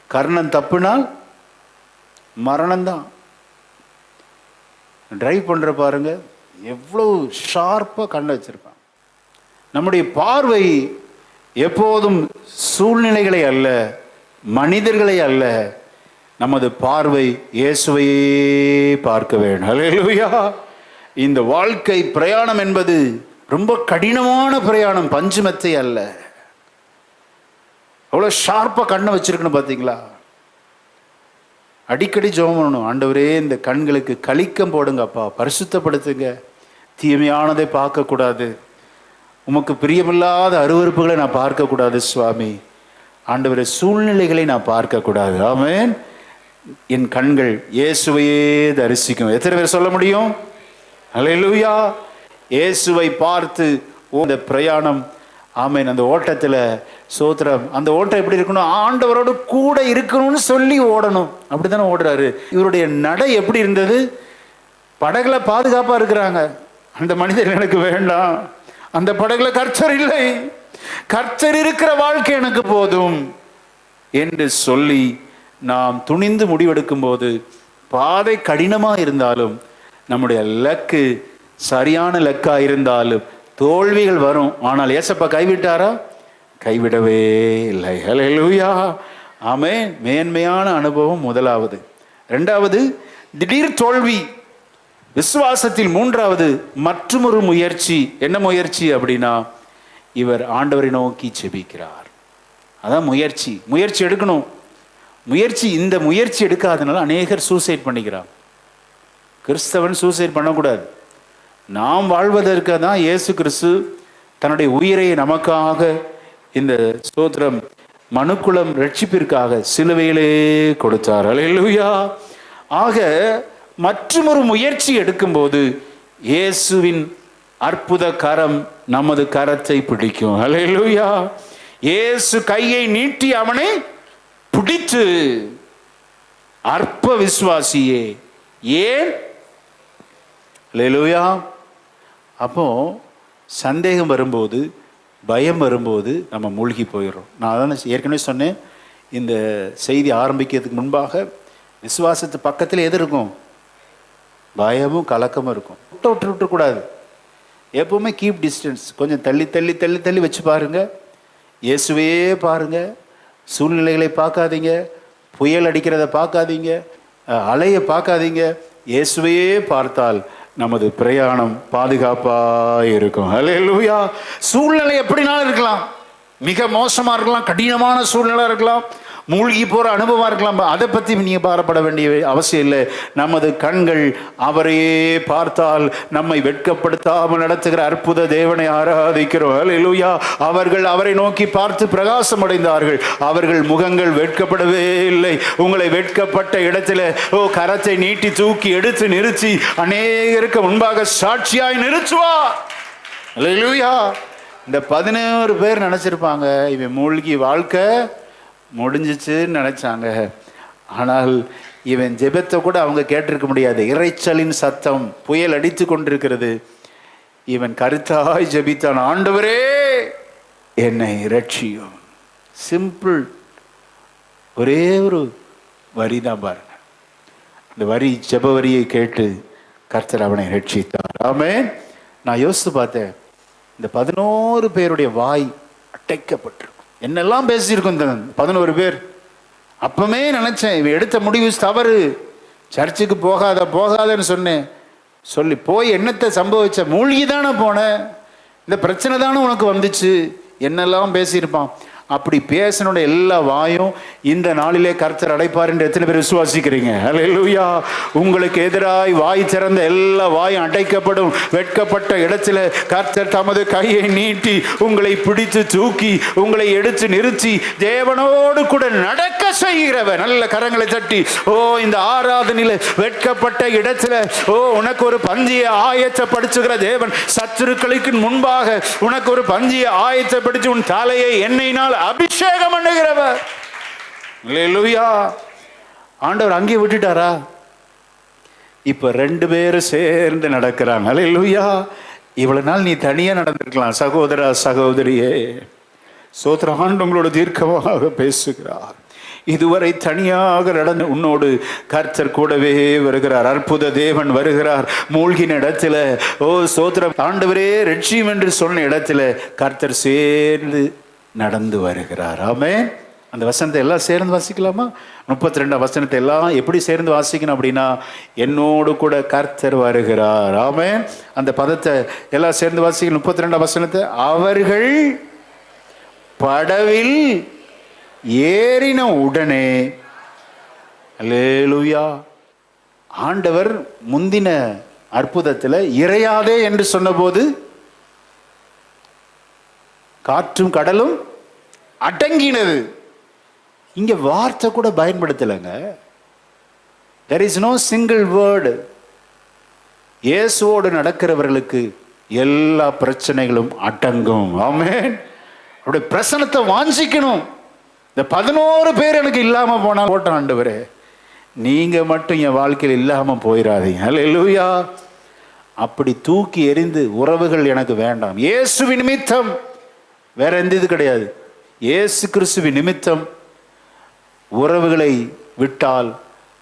கர்ணன் தப்புனால் மரணம்தான். டிரைவ் பண்ணுற பாருங்க, எவ்வளோ ஷார்ப்பாக கண்ணை வச்சிருப்பான். நம்முடைய பார்வை எப்போதும் சூழ்நிலைகளை அல்ல, மனிதர்களை அல்ல, நமது பார்வை இயேசுவையே பார்க்க வேண்டும். அல்லேலூயா. இந்த வாழ்க்கை பிரயாணம் என்பது ரொம்ப கடினமான பிரயாணம், பஞ்சுமெத்தை அல்ல. அவ்வளோ ஷார்ப்பாக கண்ணை வச்சிருக்கணும் பார்த்தீங்களா? அடிக்கடி ஜெபம் பண்ணணும், ஆண்டவரே இந்த கண்களுக்கு கலிக்கம் போடுங்கப்பா, பரிசுத்தப்படுத்துங்க, தீமையானதை பார்க்கக்கூடாது, உமக்கு பிரியமில்லாத அருவருப்புகளை நான் பார்க்கக்கூடாது சுவாமி, ஆண்டவரே சூழ்நிலைகளை நான் பார்க்கக்கூடாது. ஆமென். என் கண்கள் இயேசுவையே தரிசிக்கும். எத்தனை பேர் சொல்ல முடியும்? அல்லேலூயா. இயேசுவை பார்த்து அந்த பிரயாணம், ஆமென். அந்த ஓட்டத்தில் சோத்திரம், அந்த ஓட்டம் எப்படி இருக்கணும்? ஆண்டவரோடு கூட இருக்கணும்னு சொல்லி ஓடணும். அப்படி தானே ஓடுறாரு. இவருடைய நடை எப்படி இருந்தது? படகுல பாதுகாப்பாக இருக்கிறாங்க, அந்த மனிதர் எனக்கு வேண்டாம், அந்த படகுல கர்த்தர் இல்லை, கர்த்தர் இருக்கிற வாழ்க்கை எனக்கு போதும் என்று சொல்லி நாம் துணிந்து முடிவெடுக்கும் போது பாதை கடினமாக இருந்தாலும், நம்முடைய லக்கு சரியான லக்காக இருந்தாலும் தோல்விகள் வரும். ஆனால் ஏசப்பா கைவிட்டாரா? கைவிடவே இல்லை. அல்லேலூயா, ஆமென். மேன்மையான அனுபவம் முதலாவது. இரண்டாவது திடீர் தோல்வி. விசுவாசத்தில் மூன்றாவது மற்றொரு முயற்சி. என்ன முயற்சி அப்படின்னா, இவர் ஆண்டவரை நோக்கி ஜெபிக்கிறார். அதான் முயற்சி. முயற்சி எடுக்கணும். இந்த முயற்சி எடுக்காதனால அநேகர் சூசைட் பண்ணிக்கிறார். கிறிஸ்தவன் சூசைட் பண்ணக்கூடாது. நாம் வாழ்வதற்காக தான் இயேசு கிறிஸ்து தன்னுடைய உயிரை நமக்காக, இந்த ஸ்தோத்திரம் மனுக்குலம் ரட்சிப்பிற்காக சிலுவையிலே கொடுத்தார். அல்லேலூயா. ஆக மற்றொரு முயற்சி எடுக்கும்போது இயேசுவின் அற்புத கரம் நமது கரத்தை பிடிக்கும். அல்லேலூயா. இயேசு கையை நீட்டி அவனை பிடித்து, அற்ப விசுவாசியே ஏன்? அல்லேலூயா. அப்போ சந்தேகம் வரும்போது, பயம் வரும்போது நம்ம மூழ்கி போயிடுறோம். நான் அதான் ஏற்கனவே சொன்னேன், இந்த செய்தி ஆரம்பிக்கிறதுக்கு முன்பாக விசுவாசத்து பக்கத்தில் எது இருக்கும்? பயமும் கலக்கமும் இருக்கும். விட்டுக்கூடாது. எப்பவுமே கீப் டிஸ்டன்ஸ். கொஞ்சம் தள்ளி தள்ளி தள்ளி தள்ளி வச்சு பாருங்க. இயேசுவே பாருங்க. சூழ்நிலைகளை பார்க்காதீங்க, புயல் அடிக்கிறத பார்க்காதீங்க, அலையை பார்க்காதீங்க. இயேசுவையே பார்த்தால் நமது பிரயாணம் பாதுகாப்பாக இருக்கும். அல்லேலூயா. சூழ்நிலை எப்படினாலும் இருக்கலாம், மிக மோசமாக இருக்கலாம், கடினமான சூழ்நிலை இருக்கலாம், மூழ்கி போகிற அனுபவமாக இருக்கலாம். அதை பற்றி நீங்கள் பாரப்பட வேண்டிய அவசியம் இல்லை. நமது கண்கள் அவரையே பார்த்தால் நம்மை வெட்கப்படுத்தாமல் நடத்துகிற அற்புத தேவனை ஆராதிக்கிறோம். அல்லேலூயா. அவர்கள் அவரை நோக்கி பார்த்து பிரகாசம் அடைந்தார்கள். அவர்கள் முகங்கள் வெட்கப்படவே இல்லை. உங்களை வெட்கப்பட்ட இடத்துல கரத்தை நீட்டி தூக்கி எடுத்து நிறுத்தி அநேகருக்கு முன்பாக சாட்சியாய் நிறுத்துவார். அல்லேலூயா. இந்த 11 பேர் நினைச்சிருப்பாங்க இவன் மூழ்கி வாழ்க்கை முடிஞ்சிச்சுன்னு நினைச்சாங்க. ஆனால் இவன் ஜெபத்தை கூட அவங்க கேட்டிருக்க முடியாது. இரைச்சலின் சத்தம், புயல் அடித்து கொண்டிருக்கிறது. இவன் கருத்தாய் ஜெபித்தான், ஆண்டவரே என்னை இரட்சியும். சிம்பிள். ஒரே ஒரு வரி தான் பாருங்க. இந்த வரி, ஜெப வரியை கேட்டு கர்த்தர் அவனை ரட்சித்தார். ஆமென். நான் யோசித்து பார்த்தேன், இந்த 11 பேருடைய வாய் அடைக்கப்பட்டிருக்கும். என்னெல்லாம் பேசியிருக்கும் இந்த 11 பேர். அப்பவே நினைச்சேன், இவன் எடுத்த முடிவு தவறு, சர்ச்சுக்கு போகாதன்னு சொன்னேன். சொல்லி போய் என்னத்தை சம்பவிச்ச? மூழ்கி தானே போன, இந்த பிரச்சனை தானே உனக்கு வந்துச்சு, என்னெல்லாம் பேசியிருப்பான். அப்படி பேசனோட எல்லா வாயும் இந்த நாளிலே கர்த்தர் அடைப்பார் என்று எத்தனை பேர் விசுவாசிக்கிறீங்க? அல்லேலூயா. உங்களுக்கு எதிராய் வாய் திறந்த எல்லா வாயும் அடைக்கப்படும். வெட்கப்பட்ட இடத்துல கர்த்தர் தமது கையை நீட்டி உங்களை பிடித்து தூக்கி உங்களை எடுத்து நிறுத்தி தேவனோடு கூட நடக்க செய்கிறவர். நல்ல கரங்களை தட்டி, ஓ இந்த ஆராதனையில வெட்கப்பட்ட இடத்துல உனக்கு ஒரு பந்தியை ஆயத்தப்படுத்துகிற தேவன். சத்துருக்களுக்கு முன்பாக உனக்கு ஒரு பந்தியை ஆயத்தப்படுத்தி உன் தலையை எண்ணெயினால் அபிஷேகம் பண்ணுகிறவர். அல்லேலூயா. ஆண்டவர் அங்கே விட்டுட்டாரா? இப்ப 2 பேரும் சேர்ந்து நடக்கிறாங்க. அல்லேலூயா. இவ்வளவு நாள் நீ தனியா நடந்திருக்கலாம் சகோதரா சகோதரியே. ஸ்தோத்திரம். ஆண்டவர் உங்களோட தீர்க்கமாக பேசுகிறார். இதுவரை தனியாக நடந்து உன்னோடு கர்த்தர் கூடவே வருகிறார். அற்புத தேவன் வருகிறார். மூழ்கின இடத்துல ஸ்தோத்திரம், ஆண்டவரே ரட்சியும் என்று சொன்ன இடத்துல கர்த்தர் சேர்ந்து நடந்து வருகிறார். ஆமென். அந்த வசனத்தை எல்லாம் சேர்ந்து வாசிக்கலாமா? 32 வசனத்தை எல்லாம் எப்படி சேர்ந்து வாசிக்கணும் அப்படின்னா, என்னோடு கூட கர்த்தர் வருகிறார். ஆமென். அந்த பதத்தை எல்லாம் சேர்ந்து வாசிக்கணும். 32 வசனத்தை, அவர்கள் படவில் ஏறின உடனே, அல்லேலூயா, ஆண்டவர் முந்தின அற்புதத்தில் இறையாதே என்று சொன்னபோது காற்றும் கடலும் அடங்கினது. இங்க வார்த்தை கூட பயன்படுத்தலைங்க. there is no single word. இயேசுவோடு நடக்கிறவர்களுக்கு எல்லா பிரச்சனைகளும் அடங்கும். ஆமென். அவருடைய பிரசனத்தை வாஞ்சிக்கணும். இந்த 11 பேர் எனக்கு இல்லாம போனா போட்ட ஆண்டவரே, நீங்க மட்டும் என் வாழ்க்கையில் இல்லாம போயிடாதீங்க. அல்லேலூயா. அப்படி தூக்கி எறிந்து உறவுகள் எனக்கு வேண்டாம். இயேசுவின் நிமித்தம், வேற எந்த இது கிடையாது. இயேசு கிறிஸ்துவின் நிமித்தம் உறவுகளை விட்டால்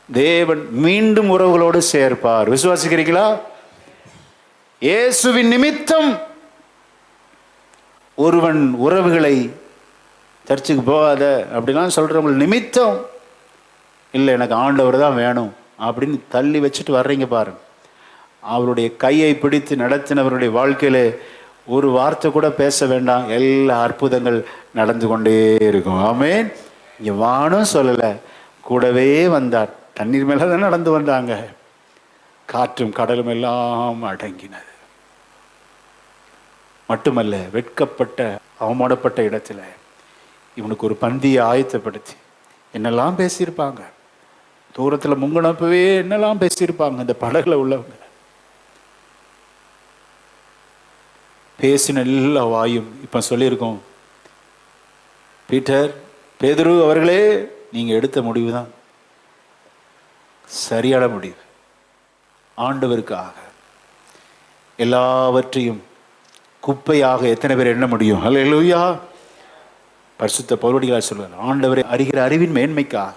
தேவன் மீண்டும் உறவுகளோடு சேர்ப்பார். விசுவாசிக்கிறீங்களா? இயேசுவின் நிமித்தம் ஒருவன் உறவுகளை, சர்ச்சுக்கு போகாத அப்படிலாம் சொல்றவங்க நிமித்தம், இல்லை எனக்கு ஆண்டவர் தான் வேணும் அப்படின்னு தள்ளி வச்சுட்டு வர்றீங்க பாருங்க. அவருடைய கையை பிடித்து நடத்தினவருடைய வாழ்க்கையில ஒரு வார்த்தை கூட பேச வேண்டாம், எல்லா அற்புதங்கள் நடந்து கொண்டே இருக்கும். ஆமென். இங்க வானும் சொல்லலை, கூடவே வந்தார். தண்ணீர் மேல தான் நடந்து வந்தாங்க. காற்றும் கடலும் எல்லாம் அடங்கினது. மட்டுமல்ல, வெட்கப்பட்ட அவமானப்பட்ட இடத்துல இவனுக்கு ஒரு பந்தியை ஆயத்தப்படுத்தி என்னெல்லாம் பேசியிருப்பாங்க. தூரத்தில் முங்கினப்பவே என்னெல்லாம் பேசியிருப்பாங்க இந்த படகுல உள்ளவங்க. பேசின எல்லா வாயும் இப்ப சொல்லியிருக்கோம். பீட்டர், பேதுரு அவர்களே, நீங்க எடுத்த முடிவு தான் சரியான முடிவு. ஆண்டவருக்காக எல்லாவற்றையும் குப்பையாக எத்தனை பேர் எண்ண முடியும்? அல்லேலூயா. பரிசுத்த பவுலடிகளார் சொல்வார், ஆண்டவரை அறிகிற அறிவின் மேன்மைக்காக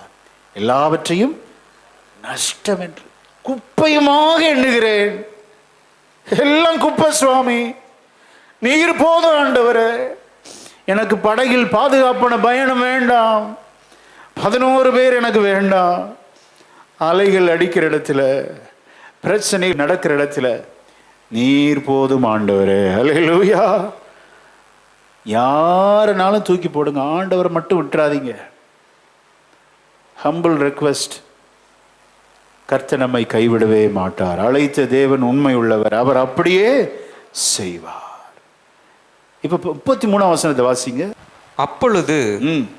எல்லாவற்றையும் நஷ்டம் என்று குப்பையுமாக எண்ணுகிறேன். எல்லாம் குப்பை சுவாமி, நீர் போதும் ஆண்டவரே. எனக்கு படகில் பாதுகாப்பான பயணம் வேண்டாம். 11 பேர் எனக்கு வேண்டாம். அலைகள் அடிக்கிற இடத்துல, பிரச்சனை நடக்கிற இடத்துல நீர் போதும் ஆண்டவரே. அல்லேலூயா. யாருனாலும் தூக்கி போடுங்க, ஆண்டவரை மட்டும் விட்டுறாதீங்க. Humble request. கர்த்தர் நம்மை கைவிடவே மாட்டார். அழைத்த தேவன் உண்மை உள்ளவர், அவர் அப்படியே செய்வார். இப்ப 33ஆம் வசனத்தை வாசிங்க. அப்பொழுது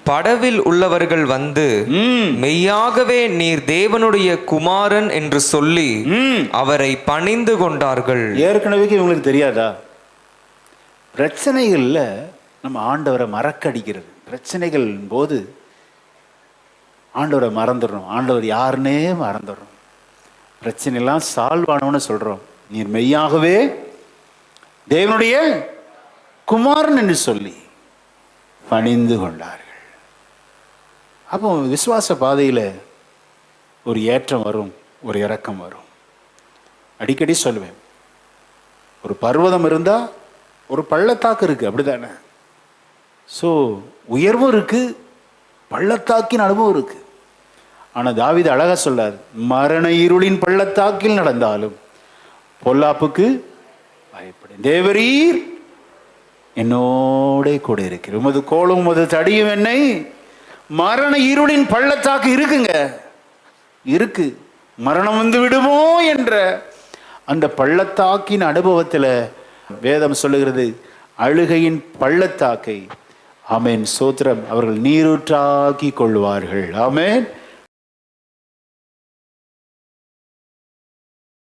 படவில் உள்ளவர்கள் வந்து, மெய்யாகவே நீர் தேவனுடைய குமாரன் என்று சொல்லி அவரை பணிந்து கொண்டார்கள். ஏற்கனவே இவங்களுக்கு தெரியாதா? பிரச்சனைகள்ல நம்ம ஆண்டவரை மறக்கடிக்கிறது. பிரச்சனைகள் போது ஆண்டவரை மறந்துடுறோம். ஆண்டவர் யாருன்னே மறந்துடுறோம். பிரச்சனைலாம் சால்வ் ஆனவன்னு சொல்றோம். நீர் மெய்யாகவே தேவனுடைய குமாரன் என்று சொல்லி பணிந்து கொண்டார்கள். அப்போ விசுவாச பாதையில் ஒரு ஏற்றம் வரும், ஒரு இறக்கம் வரும். அடிக்கடி சொல்லுவேன், ஒரு பர்வதம் இருந்தா ஒரு பள்ளத்தாக்கு இருக்கு, அப்படிதானே? ஸோ உயர்வும் இருக்கு, பள்ளத்தாக்கின் அனுபவம் இருக்கு. ஆனா தாவீது அழகா சொல்லார், மரண இருளின் பள்ளத்தாக்கில் நடந்தாலும் பொல்லாப்புக்கு பயப்படும், தேவரீர் என்னோட கூட இருக்கிற, உமது கோலும் உமது தடியும் என்னை. மரண இருளின் பள்ளத்தாக்கு இருக்குங்க, இருக்கு. மரணம் வந்து விடுமோ என்ற அந்த பள்ளத்தாக்கின் அனுபவத்தில் வேதம் சொல்லுகிறது, அழுகையின் பள்ளத்தாக்கை ஆமென். சோத்திரம். அவர்கள் நீரூற்றாக்கி கொள்வார்கள். ஆமென்.